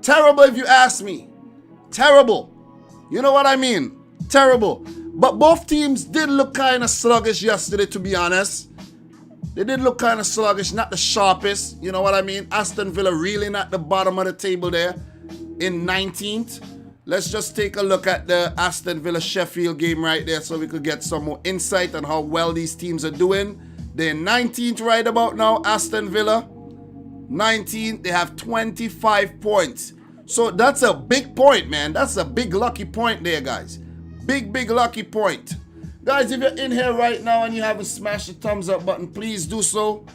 Terrible if you ask me. Terrible. You know what I mean? Terrible. But both teams did look kind of sluggish yesterday, to be honest. They did look kind of sluggish, not the sharpest. You know what I mean? Aston Villa really not the bottom of the table there in 19th. Let's just take a look at the Aston Villa Sheffield game right there so we could get some more insight on how well these teams are doing. They're 19th right about now, Aston Villa. 19th, they have 25 points. So that's a big point, man. That's a big lucky point there, guys. Big lucky point. Guys, if you're in here right now and you haven't smashed the thumbs up button, please do so.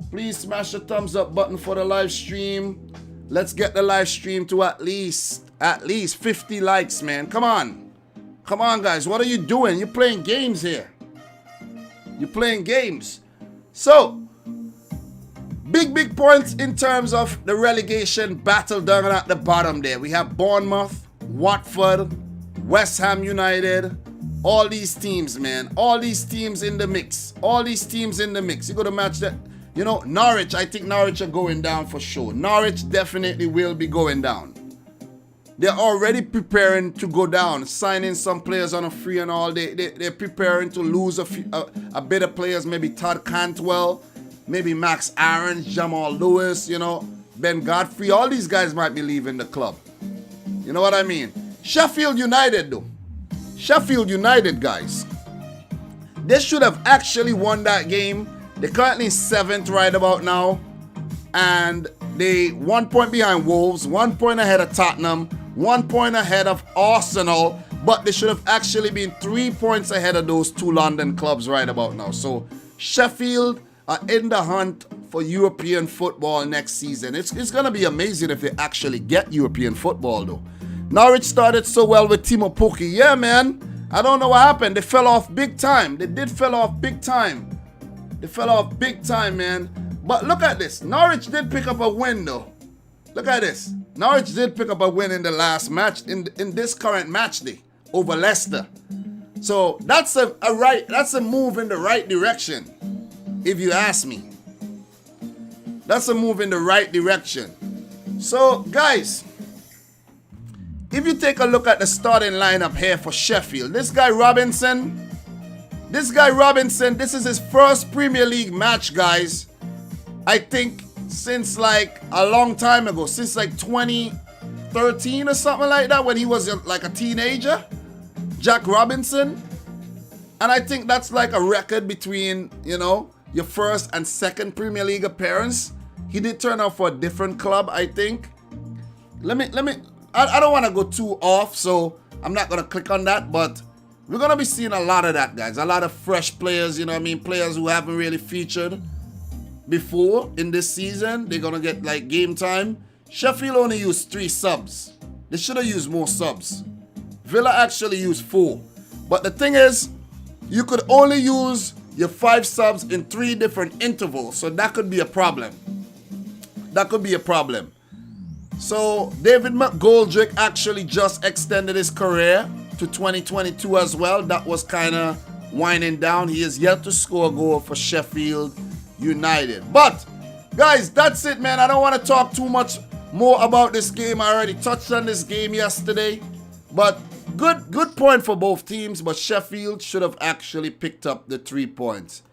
Please smash the thumbs up button for the live stream. Let's get the live stream to at least 50 likes, man. Come on. Come on, guys. What are you doing? You're playing games here. You're playing games. So, big points in terms of the relegation battle down at the bottom there. We have Bournemouth, Watford, West Ham United, all these teams, man. All these teams in the mix. All these teams in the mix. You got to match that. You know, Norwich, I think Norwich are going down for sure. Norwich definitely will be going down. They're already preparing to go down, signing some players on a free and all. They're preparing to lose a bit of players, maybe Todd Cantwell, maybe Max Aarons, Jamal Lewis, you know, Ben Godfrey. All these guys might be leaving the club. You know what I mean? Sheffield United, though. Sheffield United, guys. They should have actually won that game. They're currently 7th right about now. And they 1 point behind Wolves, 1 point ahead of Tottenham, 1 point ahead of Arsenal. But they should have actually been 3 points ahead of those two London clubs right about now. So Sheffield are in the hunt for European football next season. It's going to be amazing if they actually get European football, though. Norwich started so well with Timo Werner. Yeah, man. I don't know what happened. They fell off big time. They did fell off big time. They fell off big time, man. But look at this. Norwich did pick up a win, though. Look at this. Norwich did pick up a win in the last match, in this current match day, over Leicester. So that's a move in the right direction, if you ask me. That's a move in the right direction. So, guys, if you take a look at the starting lineup here for Sheffield, this guy Robinson, this is his first Premier League match, guys. I think since like a long time ago, since like 2013 or something like that, when he was like a teenager, Jack Robinson. And I think that's like a record between, you know, your first and second Premier League appearance. He did turn out for a different club, I think. I don't want to go too off, so I'm not going to click on that, but we're going to be seeing a lot of that, guys. A lot of fresh players, you know what I mean? Players who haven't really featured before in this season. They're going to get like game time. Sheffield only used 3 subs. They should have used more subs. Villa actually used 4. But the thing is, you could only use your 5 subs in 3 different intervals. So that could be a problem. That could be a problem. So David McGoldrick actually just extended his career to 2022 as well. That was kind of winding down. He is yet to score a goal for Sheffield United. But guys, that's it, man. I don't want to talk too much more about this game. I already touched on this game yesterday. But good point for both teams. But Sheffield should have actually picked up the 3 points.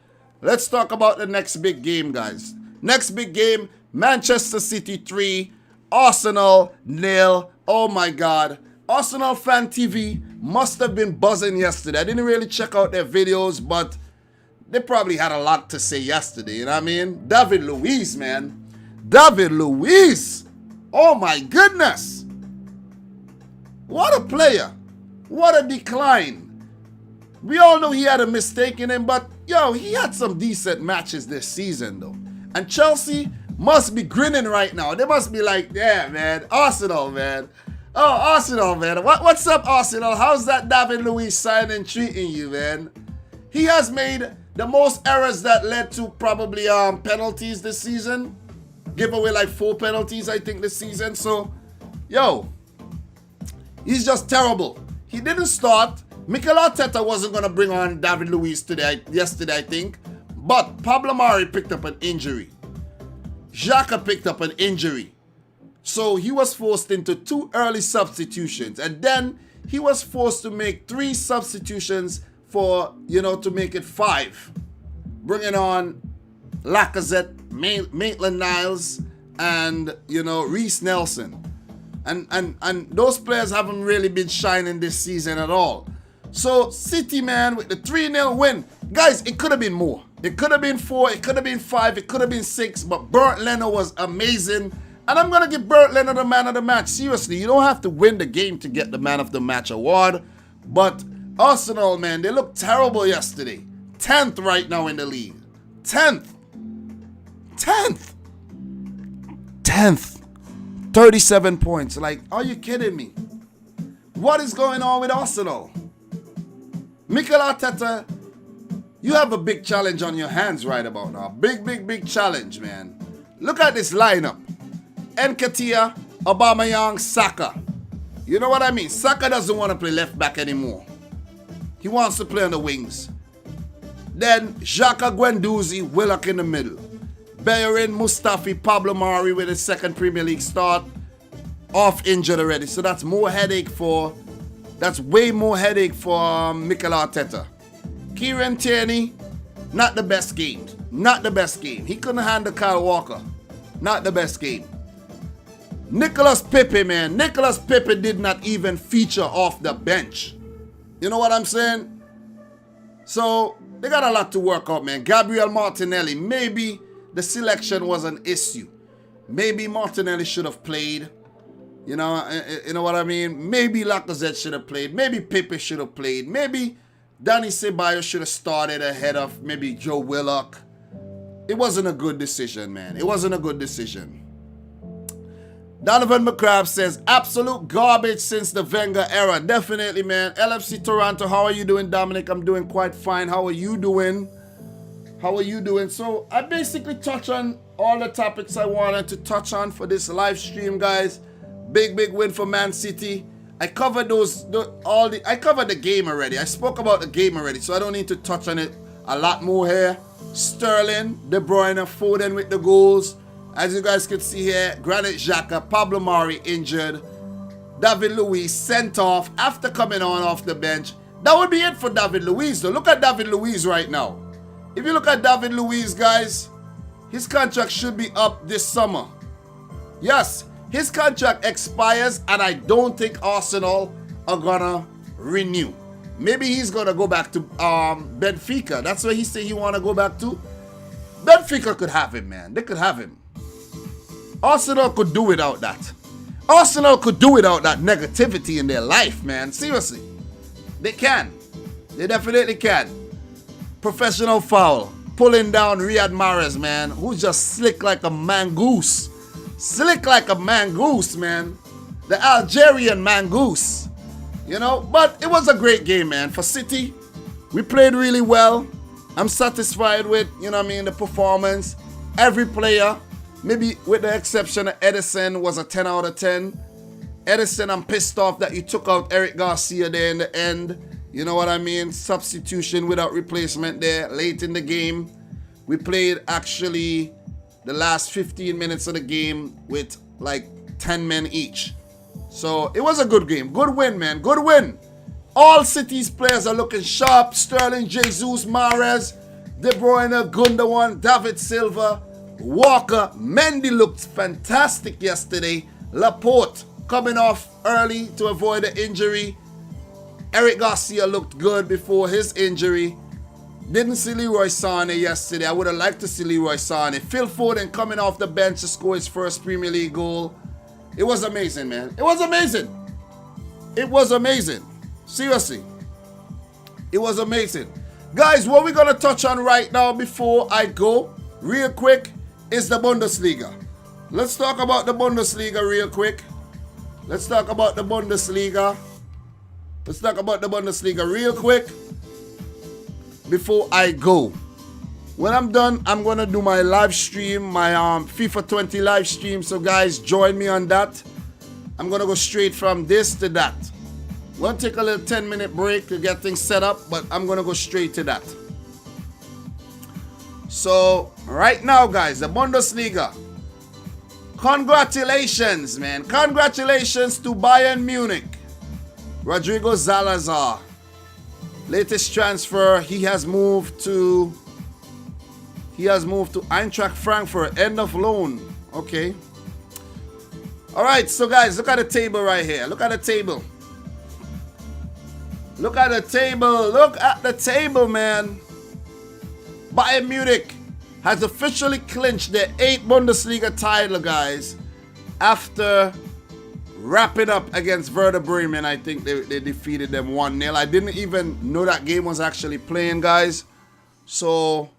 Let's talk about the next big game, guys. Next big game, Manchester City 3, Arsenal 0. Oh my God. Arsenal Fan TV must have been buzzing yesterday. I didn't really check out their videos, but they probably had a lot to say yesterday, you know what I mean? David Luiz, man. David Luiz. Oh my goodness. What a player. What a decline. We all know he had a mistake in him, but yo, he had some decent matches this season though. And Chelsea must be grinning right now. They must be like, yeah, man, Arsenal, man. Oh, Arsenal, man. What's up, Arsenal? How's that David Luiz signing treating you, man? He has made the most errors that led to probably penalties this season. Give away like 4 penalties, I think, this season. So, yo, he's just terrible. He didn't start. Mikel Arteta wasn't going to bring on David Luiz yesterday, I think. But Pablo Mari picked up an injury. Xhaka picked up an injury. So he was forced into 2 early substitutions. And then he was forced to make 3 substitutions for, you know, to make it 5. Bringing on Lacazette, Maitland-Niles, and, you know, Reece Nelson. And those players haven't really been shining this season at all. So City, man, with the 3-0 win. Guys, it could have been more. It could have been 4, it could have been 5, it could have been 6, but Bernd Leno was amazing. And I'm going to give Bernd Leno the man of the match. Seriously, you don't have to win the game to get the man of the match award. But Arsenal, man, they looked terrible yesterday. 10th right now in the league. 10th. 37 points. Like, are you kidding me? What is going on with Arsenal? Mikel Arteta, you have a big challenge on your hands right about now. Big challenge, man. Look at this lineup. Nketiah, Aubameyang, Saka. You know what I mean? Saka doesn't want to play left back anymore. He wants to play on the wings. Then Xhaka, Guendouzi, Willock in the middle. Bellerin, Mustafi, Pablo Mari with his second Premier League start. Off injured already. So that's way more headache for Mikel Arteta. Kieran Tierney, not the best game. He couldn't handle Kyle Walker. Not the best game. Nicolas Pepe, man. Nicolas Pepe did not even feature off the bench. You know what I'm saying? So, they got a lot to work out, man. Gabriel Martinelli, maybe the selection was an issue. Maybe Martinelli should have played. You know what I mean? Maybe Lacazette should have played. Maybe Pepe should have played. Maybe Danny Ceballos should have started ahead of maybe Joe Willock. It wasn't a good decision, man. It wasn't a good decision. Donovan McCrabb says, absolute garbage since the Wenger era. Definitely, man. LFC Toronto, how are you doing, Dominic? I'm doing quite fine. How are you doing? So, I basically touched on all the topics I wanted to touch on for this live stream, guys. Big win for Man City. I covered I covered the game already. I spoke about the game already, so I don't need to touch on it a lot more here. Sterling, De Bruyne, Foden with the goals. As you guys can see here, Granit Xhaka, Pablo Mari injured. David Luiz sent off after coming on off the bench. That would be it for David Luiz, though. Look at David Luiz right now. If you look at David Luiz, guys, his contract should be up this summer. Yes, his contract expires, and I don't think Arsenal are gonna renew. Maybe he's gonna go back to Benfica. That's where he said he wanna go back to. Benfica could have him, man. They could have him. Arsenal could do without that. Arsenal could do without that negativity in their life, man. Seriously. They can. They definitely can. Professional foul. Pulling down Riyad Mahrez, man. Who's just slick like a mangoose. Slick like a mangoose, man. The Algerian mangoose. You know, but it was a great game, man. For City, we played really well. I'm satisfied with, the performance. Every player, maybe with the exception of Edison, was a 10 out of 10. Edison, I'm pissed off that you took out Eric Garcia there in the end. You know what I mean? Substitution without replacement there late in the game. We played actually the last 15 minutes of the game with like 10 men each. So it was a good game. Good win, man. Good win. All City's players are looking sharp. Sterling, Jesus, Mahrez, De Bruyne, Gundogan, David Silva, Walker. Mendy looked fantastic yesterday. Laporte coming off early to avoid the injury. Eric Garcia looked good before his injury. Didn't see Leroy Sané yesterday. I would have liked to see Leroy Sané. Phil Foden coming off the bench to score his first Premier League goal. It was amazing, man. It was amazing. It was amazing. Seriously. It was amazing. Guys, what we're going to touch on right now before I go, real quick, is the Bundesliga. Let's talk about the Bundesliga real quick. Let's talk about the Bundesliga. Let's talk about the Bundesliga real quick before I go. When I'm done, I'm going to do my live stream, my FIFA 20 live stream. So guys, join me on that. I'm going to go straight from this to that. I'm going to take a little 10-minute break to get things set up, but I'm going to go straight to that. So, right now, guys, the Bundesliga. Congratulations, man. Congratulations to Bayern Munich. Rodrigo Salazar. Latest transfer, he has moved to Eintracht Frankfurt, end of loan. Okay. All right, so guys, look at the table right here. Look at the table. Look at the table. Look at the table, man. Bayern Munich has officially clinched their 8th Bundesliga title, guys, after wrapping up against Werder Bremen. I think they defeated them 1-0. I didn't even know that game was actually playing, guys. So,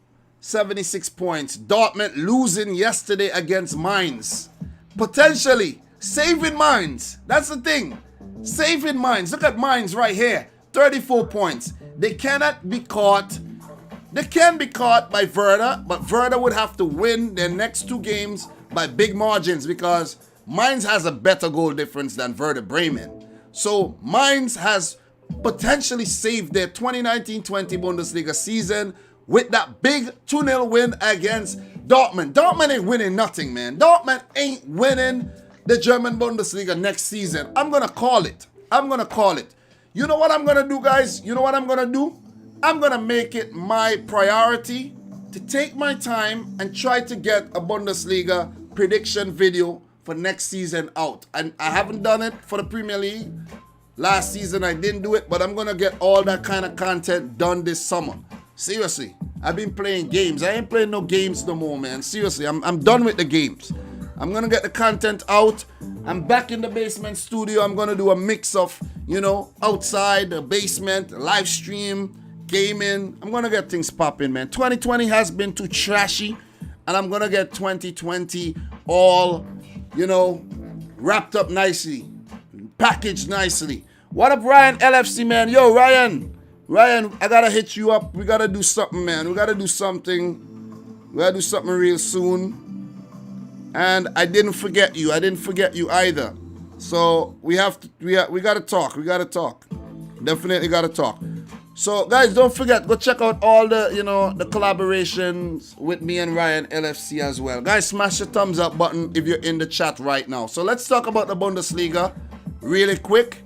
76 points. Dortmund losing yesterday against Mainz. Potentially saving Mainz. That's the thing. Saving Mainz. Look at Mainz right here. 34 points. They cannot be caught. They can be caught by Werder, but Werder would have to win their next 2 games by big margins because Mainz has a better goal difference than Werder Bremen. So Mainz has potentially saved their 2019-20 Bundesliga season with that big 2-0 win against Dortmund. Dortmund ain't winning nothing, man. Dortmund ain't winning the German Bundesliga next season. I'm going to call it. I'm going to call it. You know what I'm going to do, guys? You know what I'm going to do? I'm going to make it my priority to take my time and try to get a Bundesliga prediction video for next season out. And I haven't done it for the Premier League. Last season I didn't do it, but I'm going to get all that kind of content done this summer. Seriously, I've been playing games. I ain't playing no games no more, man. Seriously, I'm done with the games. I'm going to get the content out. I'm back in the basement studio. I'm going to do a mix of, you know, outside, the basement, live stream, gaming. I'm going to get things popping, man. 2020 has been too trashy, and I'm going to get 2020 all, you know, wrapped up nicely, packaged nicely. What up, Ryan LFC, man? Yo, Ryan, I got to hit you up. We got to do something, man. We got to do something. We got to do something real soon. And I didn't forget you. I didn't forget you either. So we got to talk. We got to talk. Definitely got to talk. So guys, don't forget, go check out all the, you know, the collaborations with me and Ryan LFC as well. Guys, smash the thumbs up button if you're in the chat right now. So let's talk about the Bundesliga really quick.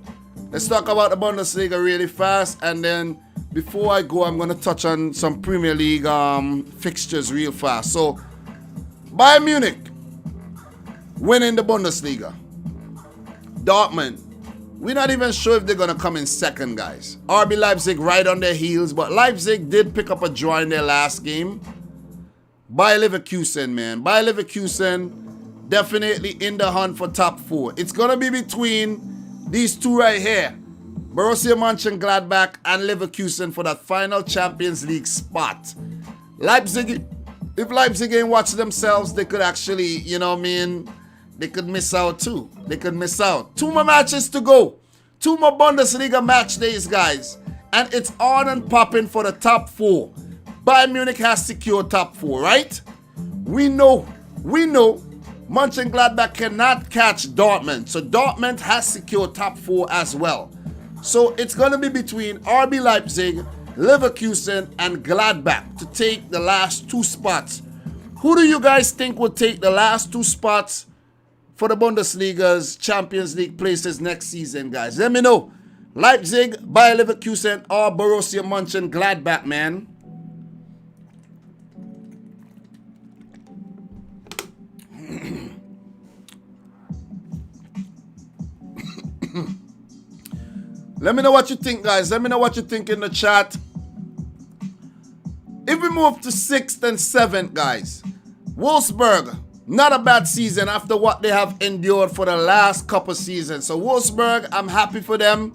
Let's talk about the Bundesliga really fast. And then before I go, I'm going to touch on some Premier League fixtures real fast. So Bayern Munich winning the Bundesliga. Dortmund, we're not even sure if they're going to come in second, guys. RB Leipzig right on their heels, but Leipzig did pick up a draw in their last game. Bayer Leverkusen, man. Bayer Leverkusen definitely in the hunt for top 4. It's going to be between these two right here. Borussia Mönchengladbach and Leverkusen for that final Champions League spot. Leipzig, if Leipzig ain't watch themselves, they could actually, you know what I mean, they could miss out too. They could miss out. 2 more matches to go. 2 more Bundesliga match days, guys. And it's on and popping for the top 4. Bayern Munich has secured top 4, right? We know Mönchengladbach cannot catch Dortmund. So Dortmund has secured top 4 as well. So it's going to be between RB Leipzig, Leverkusen, and Gladbach to take the last 2 spots. Who do you guys think will take the last 2 spots for the Bundesliga's Champions League places next season, guys? Let me know. Leipzig, Bayer Leverkusen, or Borussia Mönchengladbach, man. Let me know what you think, guys. Let me know what you think in the chat. If we move to 6th and 7th, guys, Wolfsburg, not a bad season after what they have endured for the last couple seasons. So Wolfsburg, I'm happy for them.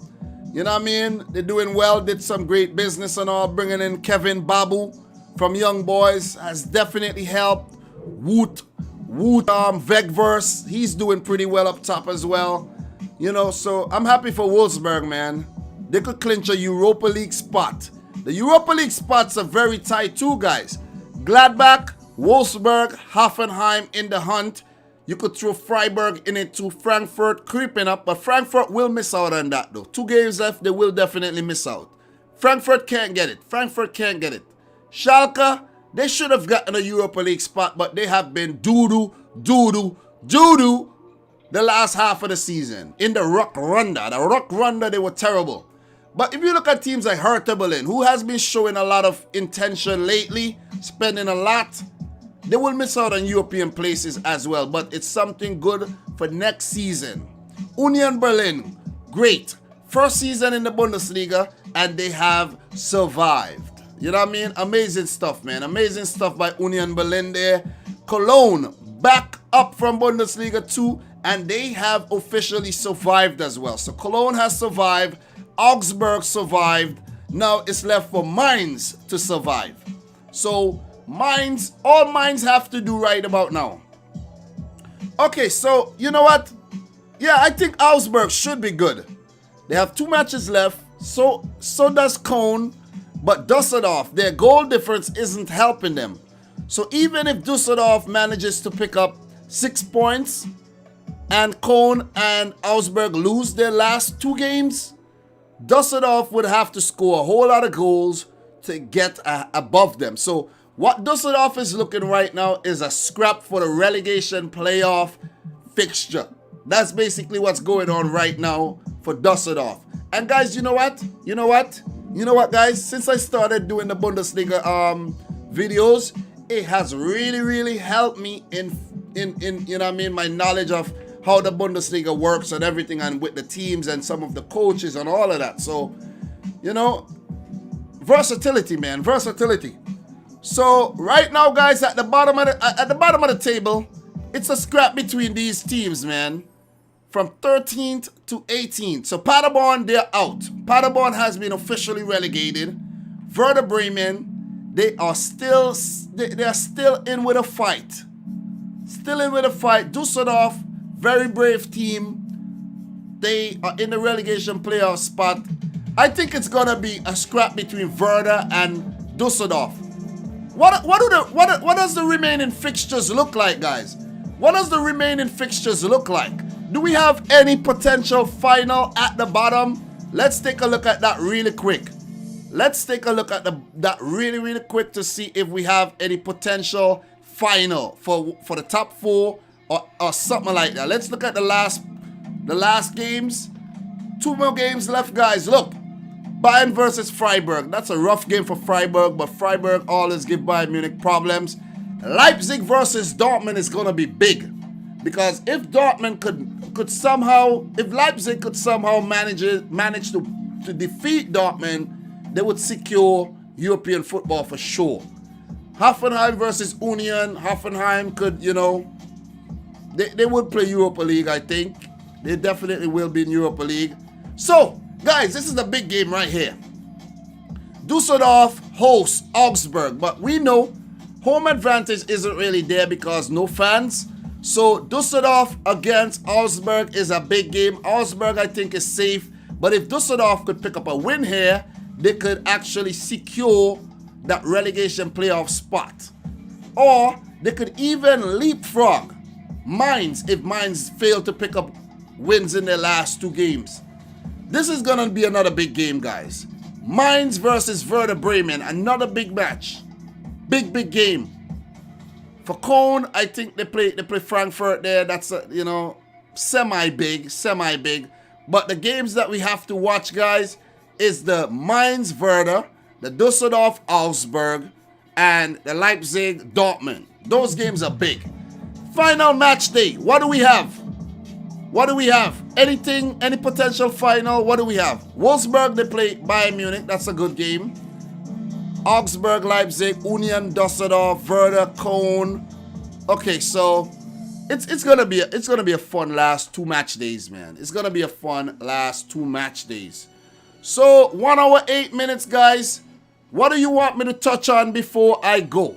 You know what I mean? They're doing well, did some great business and all. Bringing in Kevin Babu from Young Boys has definitely helped. Wout Weghorst, he's doing pretty well up top as well. You know, so I'm happy for Wolfsburg, man. They could clinch a Europa League spot. The Europa League spots are very tight too, guys. Gladbach, Wolfsburg, Hoffenheim in the hunt. You could throw Freiburg in it too. Frankfurt creeping up, but Frankfurt will miss out on that though. 2 games left, they will definitely miss out. Frankfurt can't get it. Frankfurt can't get it. Schalke, they should have gotten a Europa League spot, but they have been doo-doo the last half of the season. In the Rückrunde, they were terrible. But if you look at teams like Hertha Berlin, who has been showing a lot of intention lately, spending a lot, they will miss out on European places as well. But it's something good for next season. Union Berlin, great. First season in the Bundesliga, and they have survived. You know what I mean? Amazing stuff, man. Amazing stuff by Union Berlin there. Cologne back up from Bundesliga 2, and they have officially survived as well. So Cologne has survived. Augsburg survived. Now it's left for Mainz to survive. So Mainz, all Mainz have to do right about now. Okay, so you know what? Yeah, I think Augsburg should be good. They have 2 matches left. So does Cologne. But Düsseldorf, their goal difference isn't helping them. So even if Düsseldorf manages to pick up 6 points and Cologne and Augsburg lose their last 2 games, Düsseldorf would have to score a whole lot of goals to get above them. So what Düsseldorf is looking right now is a scrap for the relegation playoff fixture. That's basically what's going on right now for Düsseldorf. And guys, you know what? You know what, guys? Since I started doing the Bundesliga videos, it has really helped me in you know what I mean, my knowledge of how the Bundesliga works and everything, and with the teams and some of the coaches and all of that. So, you know, versatility, man, versatility. So right now, guys, at the bottom of the table, it's a scrap between these teams, man. From 13th to 18th. So Paderborn, they're out. Paderborn has been officially relegated. Werder Bremen, they are still in with a fight. Still in with a fight. Düsseldorf, very brave team. They are in the relegation playoff spot. I think it's gonna be a scrap between Werder and Düsseldorf. What does the remaining fixtures look like, guys? What does the remaining fixtures look like? Do we have any potential final at the bottom? Let's take a look at that really quick. Let's take a look at that really quick to see if we have any potential final for the top 4 or something like that. Let's look at the last games. 2 more games left, guys. Look, Bayern versus Freiburg. That's a rough game for Freiburg, but Freiburg always give Bayern Munich problems. Leipzig versus Dortmund is gonna be big. Because if Dortmund could somehow, if Leipzig could somehow manage to defeat Dortmund, they would secure European football for sure. Hoffenheim versus Union. Hoffenheim could, you know, they would play Europa League, I think. They definitely will be in Europa League. So, guys, this is the big game right here. Düsseldorf hosts Augsburg, but we know home advantage isn't really there because no fans. So Düsseldorf against Augsburg is a big game. Augsburg, I think, is safe. But if Düsseldorf could pick up a win here, they could actually secure that relegation playoff spot. Or they could even leapfrog Mainz if Mainz fail to pick up wins in their last 2 games. This is going to be another big game, guys. Mainz versus Werder Bremen, another big match. Big game. For Cologne, I think they play Frankfurt there. That's a, you know, semi-big. But the games that we have to watch, guys, is the Mainz Werder, the Düsseldorf Augsburg, and the Leipzig Dortmund. Those games are big. Final match day. What do we have? Anything? Any potential final? What do we have? Wolfsburg, they play Bayern Munich. That's a good game. Augsburg, Leipzig, Union, Düsseldorf, Werder, Cologne. Okay, so it's gonna be a fun last 2 match days, man. It's gonna be a fun last 2 match days. So 1 hour 8 minutes, guys. What do you want me to touch on before I go?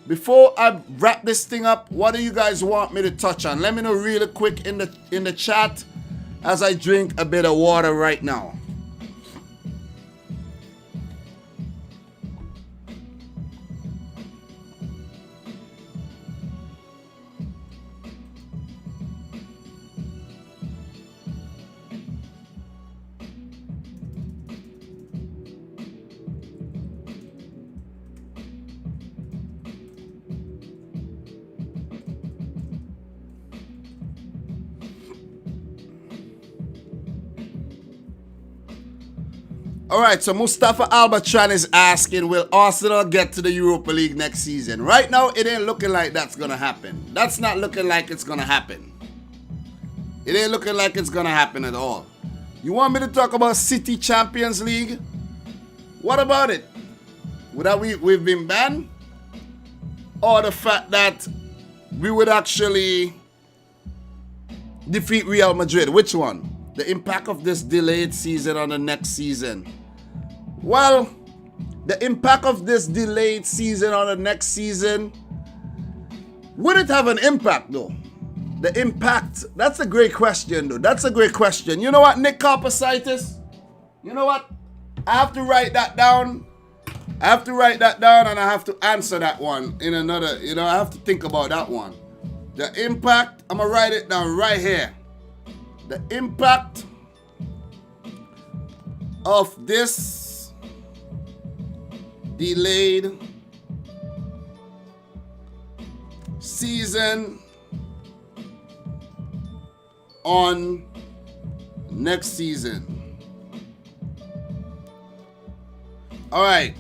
Before I wrap this thing up, what do you guys want me to touch on? Let me know really quick in the chat as I drink a bit of water right now. All right, so Mustafa Albatran is asking, will Arsenal get to the Europa League next season? Right now, it ain't looking like that's going to happen. That's not looking like it's going to happen. It ain't looking like it's going to happen at all. You want me to talk about City Champions League? What about it? that we've been banned, or the fact that we would actually defeat Real Madrid? Which one? The impact of this delayed season on the next season. Well, the impact of this delayed season on the next season, would it have an impact though? The impact, that's a great question though. That's a great question. You know what, Nick Carpasitis? You know what? I have to write that down. I have to write that down and I have to answer that one in another, I have to think about that one. The impact, I'm going to write it down right here. The impact of this delayed season on next season. All right.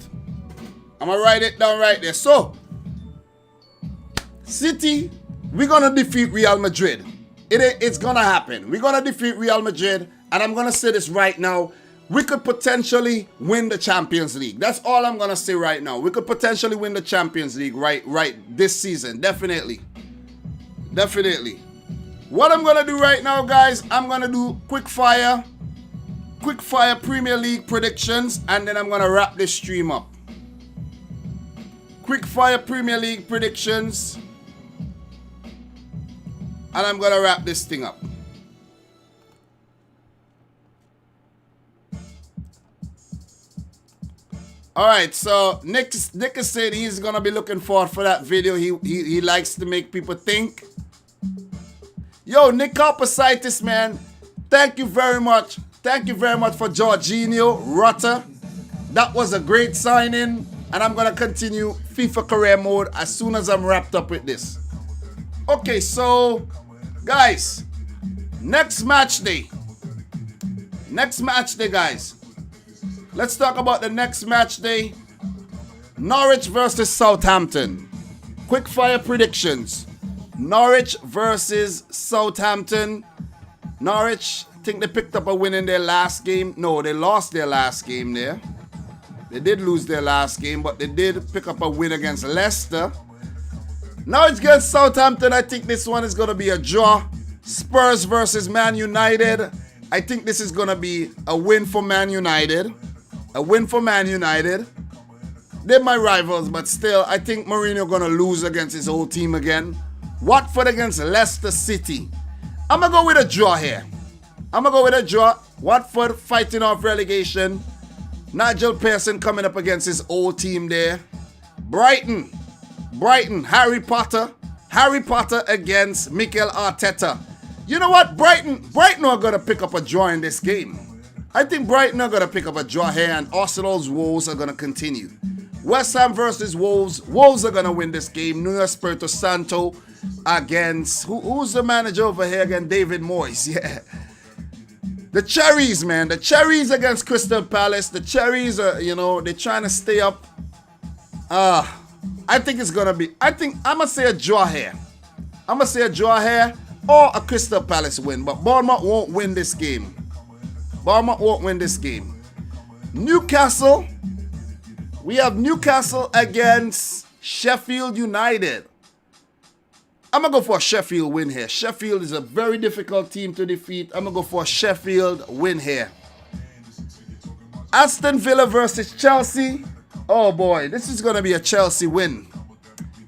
I'm going to write it down right there. So, City, we're going to defeat Real Madrid. It's going to happen. We're going to defeat Real Madrid. And I'm going to say this right now. We could potentially win the Champions League. That's all I'm going to say right now. We could potentially win the Champions League right this season. Definitely. Definitely. What I'm going to do right now, guys, I'm going to do quick fire Premier League predictions, and then I'm going to wrap this stream up. Quick fire Premier League predictions, and I'm going to wrap this thing up. All right, so Nick is saying he's going to be looking forward for that video. He likes to make people think. Yo, Nick Carpasitis, man, thank you very much. Thank you very much for Jorginho, Rutter. That was a great signing, and I'm going to continue FIFA career mode as soon as I'm wrapped up with this. Okay, so, guys, next match day. Next match day, guys. Let's talk about the next match day. Norwich versus Southampton. Quick fire predictions. Norwich versus Southampton. Norwich, I think they picked up a win in their last game. No, they lost their last game there. They did lose their last game, but they did pick up a win against Leicester. Norwich against Southampton, I think this one is going to be a draw. Spurs versus Man United. I think this is going to be a win for Man United. A win for Man United. They're my rivals, but still, I think Mourinho going to lose against his old team again. Watford against Leicester City. I'm going to go with a draw here. I'm going to go with a draw. Watford fighting off relegation. Nigel Pearson coming up against his old team there. Brighton, Harry Potter against Mikel Arteta. You know what? Brighton are going to pick up a draw in this game. I think Brighton are going to pick up a draw here, and Arsenal's woes are going to continue. West Ham versus Wolves. Wolves are going to win this game. Nuno Espirito Santo against... Who's the manager over here again? David Moyes. Yeah. The Cherries, man. The Cherries against Crystal Palace. The Cherries are, they're trying to stay up. I think it's going to be... I'm going to say a draw here. I'm going to say a draw here or a Crystal Palace win. But Bournemouth won't win this game. Bournemouth won't win this game. Newcastle. We have Newcastle against Sheffield United. I'm going to go for a Sheffield win here. Sheffield is a very difficult team to defeat. I'm going to go for a Sheffield win here. Aston Villa versus Chelsea. Oh boy, this is going to be a Chelsea win.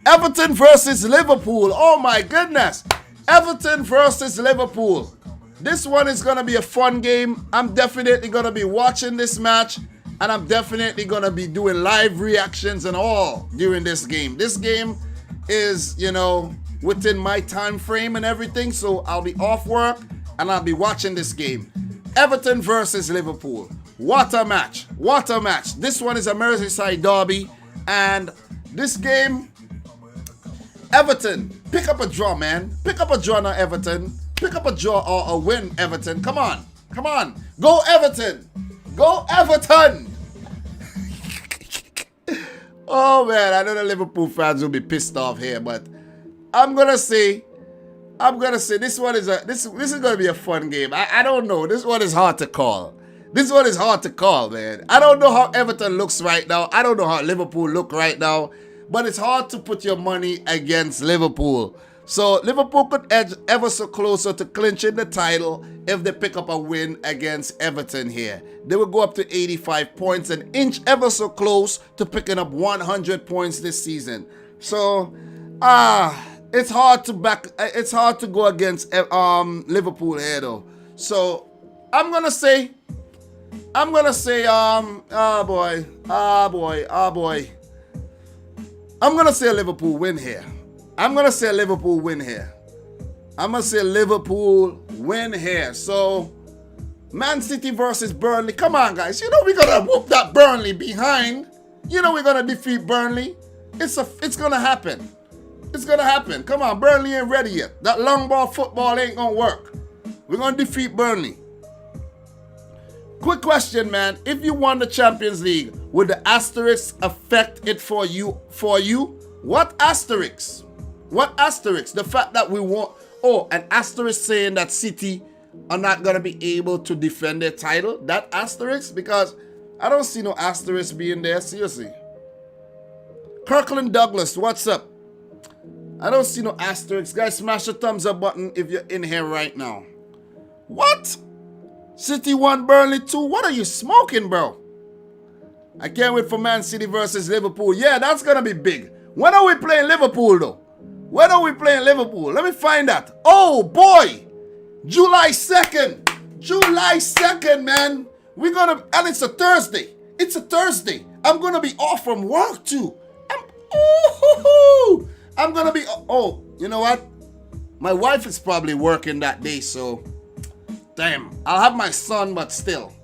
Everton versus Liverpool. Oh my goodness. Everton versus Liverpool. This one is going to be a fun game. I'm definitely going to be watching this match. And I'm definitely going to be doing live reactions and all during this game. This game is, within my time frame and everything. So I'll be off work and I'll be watching this game. Everton versus Liverpool. What a match. What a match. This one is a Merseyside derby. And this game, Everton, pick up a draw, man. Pick up a draw now, Everton. Pick up a draw or a win, Everton. Come on. Come on. Go, Everton. Go, Everton. Oh, man. I know the Liverpool fans will be pissed off here, but I'm going to say this one is this is going to be a fun game. I don't know. This one is hard to call. This one is hard to call, man. I don't know how Everton looks right now. I don't know how Liverpool look right now. But it's hard to put your money against Liverpool. So Liverpool could edge ever so closer to clinching the title if they pick up a win against Everton here. They will go up to 85 points and inch ever so close to picking up 100 points this season. So, it's hard to go against Liverpool here though. So I'm gonna say, I'm gonna say a Liverpool win here. So Man City versus Burnley. Come on, guys. You know we're gonna whoop that Burnley behind. You know we're gonna defeat Burnley. It's gonna happen. It's gonna happen. Come on, Burnley ain't ready yet. That long ball football ain't gonna work. We're gonna defeat Burnley. Quick question, man. If you won the Champions League, would the asterisk affect it for you? What asterisk? What asterisk? The fact that we won. Oh, an asterisk saying that City are not gonna be able to defend their title. That asterisk? Because I don't see no asterisk being there. Seriously. Kirkland Douglas, what's up? I don't see no asterisk. Guys, smash the thumbs up button if you're in here right now. What? City 1, Burnley 2? What are you smoking, bro? I can't wait for Man City versus Liverpool. Yeah, that's going to be big. When are we playing Liverpool, though? When are we playing Liverpool? Let me find that. Oh, boy. July 2nd. July 2nd, man. We're going to... And it's a Thursday. It's a Thursday. I'm going to be off from work, too. I'm going to be... Oh, you know what? My wife is probably working that day, so... Damn. I'll have my son, but still.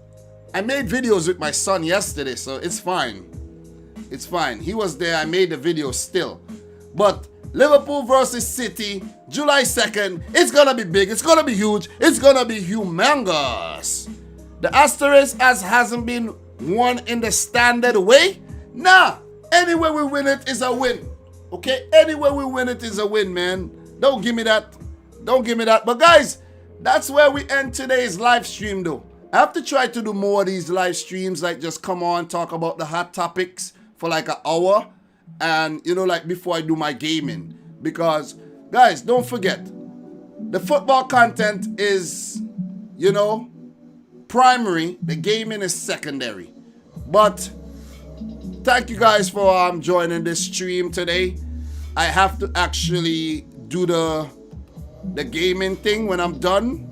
I made videos with my son yesterday, so it's fine. It's fine. He was there. I made the video still. But Liverpool versus City, July 2nd. It's going to be big. It's going to be huge. It's going to be humongous. The asterisk hasn't been won in the standard way. Nah. Anywhere we win it is a win. Okay? Anywhere we win it is a win, man. Don't give me that. Don't give me that. But guys, that's where we end today's live stream, though. I have to try to do more of these live streams, like just come on, talk about the hot topics for like an hour. And, you know, like before I do my gaming. Because, guys, don't forget, the football content is, you know, primary. The gaming is secondary. But thank you guys for joining this stream today. I have to actually do the gaming thing when I'm done.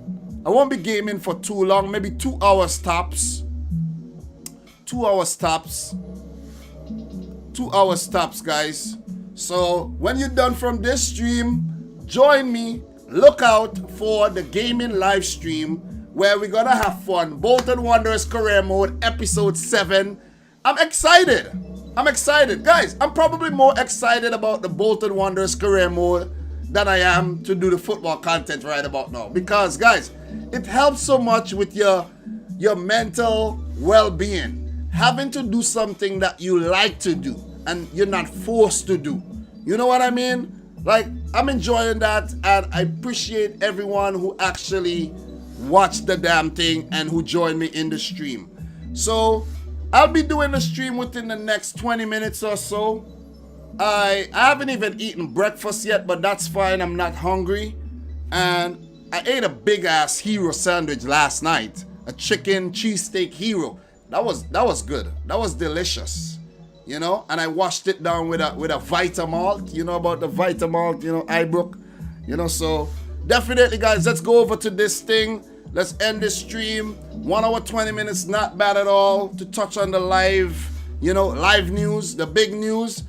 I won't be gaming for too long, maybe 2 hours tops. 2 hours tops. 2 hours tops, guys. So when you're done from this stream, join me. Look out for the gaming live stream where we're gonna have fun. Bolton Wanderers Career Mode, episode 7. I'm excited. I'm excited. Guys, I'm probably more excited about the Bolton Wanderers Career Mode than I am to do the football content right about now. Because, guys, it helps so much with your mental well-being. Having to do something that you like to do and you're not forced to do. You know what I mean? Like, I'm enjoying that, and I appreciate everyone who actually watched the damn thing and who joined me in the stream. So, I'll be doing the stream within the next 20 minutes or so. I haven't even eaten breakfast yet, but that's fine. I'm not hungry. And I ate a big ass hero sandwich last night. A chicken cheesesteak hero. That was good. That was delicious. You know, and I washed it down with a Vitamalt. You know about the Vitamalt, you know, Ibrook. You know, so definitely, guys, let's go over to this thing. Let's end this stream. 1 hour, 20 minutes, not bad at all. To touch on the live, you know, live news, the big news.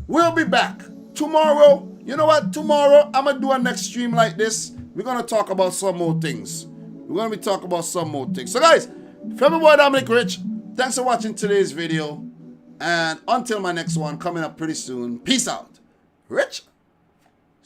We'll be back tomorrow. You know what? Tomorrow, I'm going to do a next stream like this. We're going to talk about some more things. We're going to be talking about some more things. So, guys, favorite boy Dominic Rich, thanks for watching today's video. And until my next one coming up pretty soon, peace out. Rich.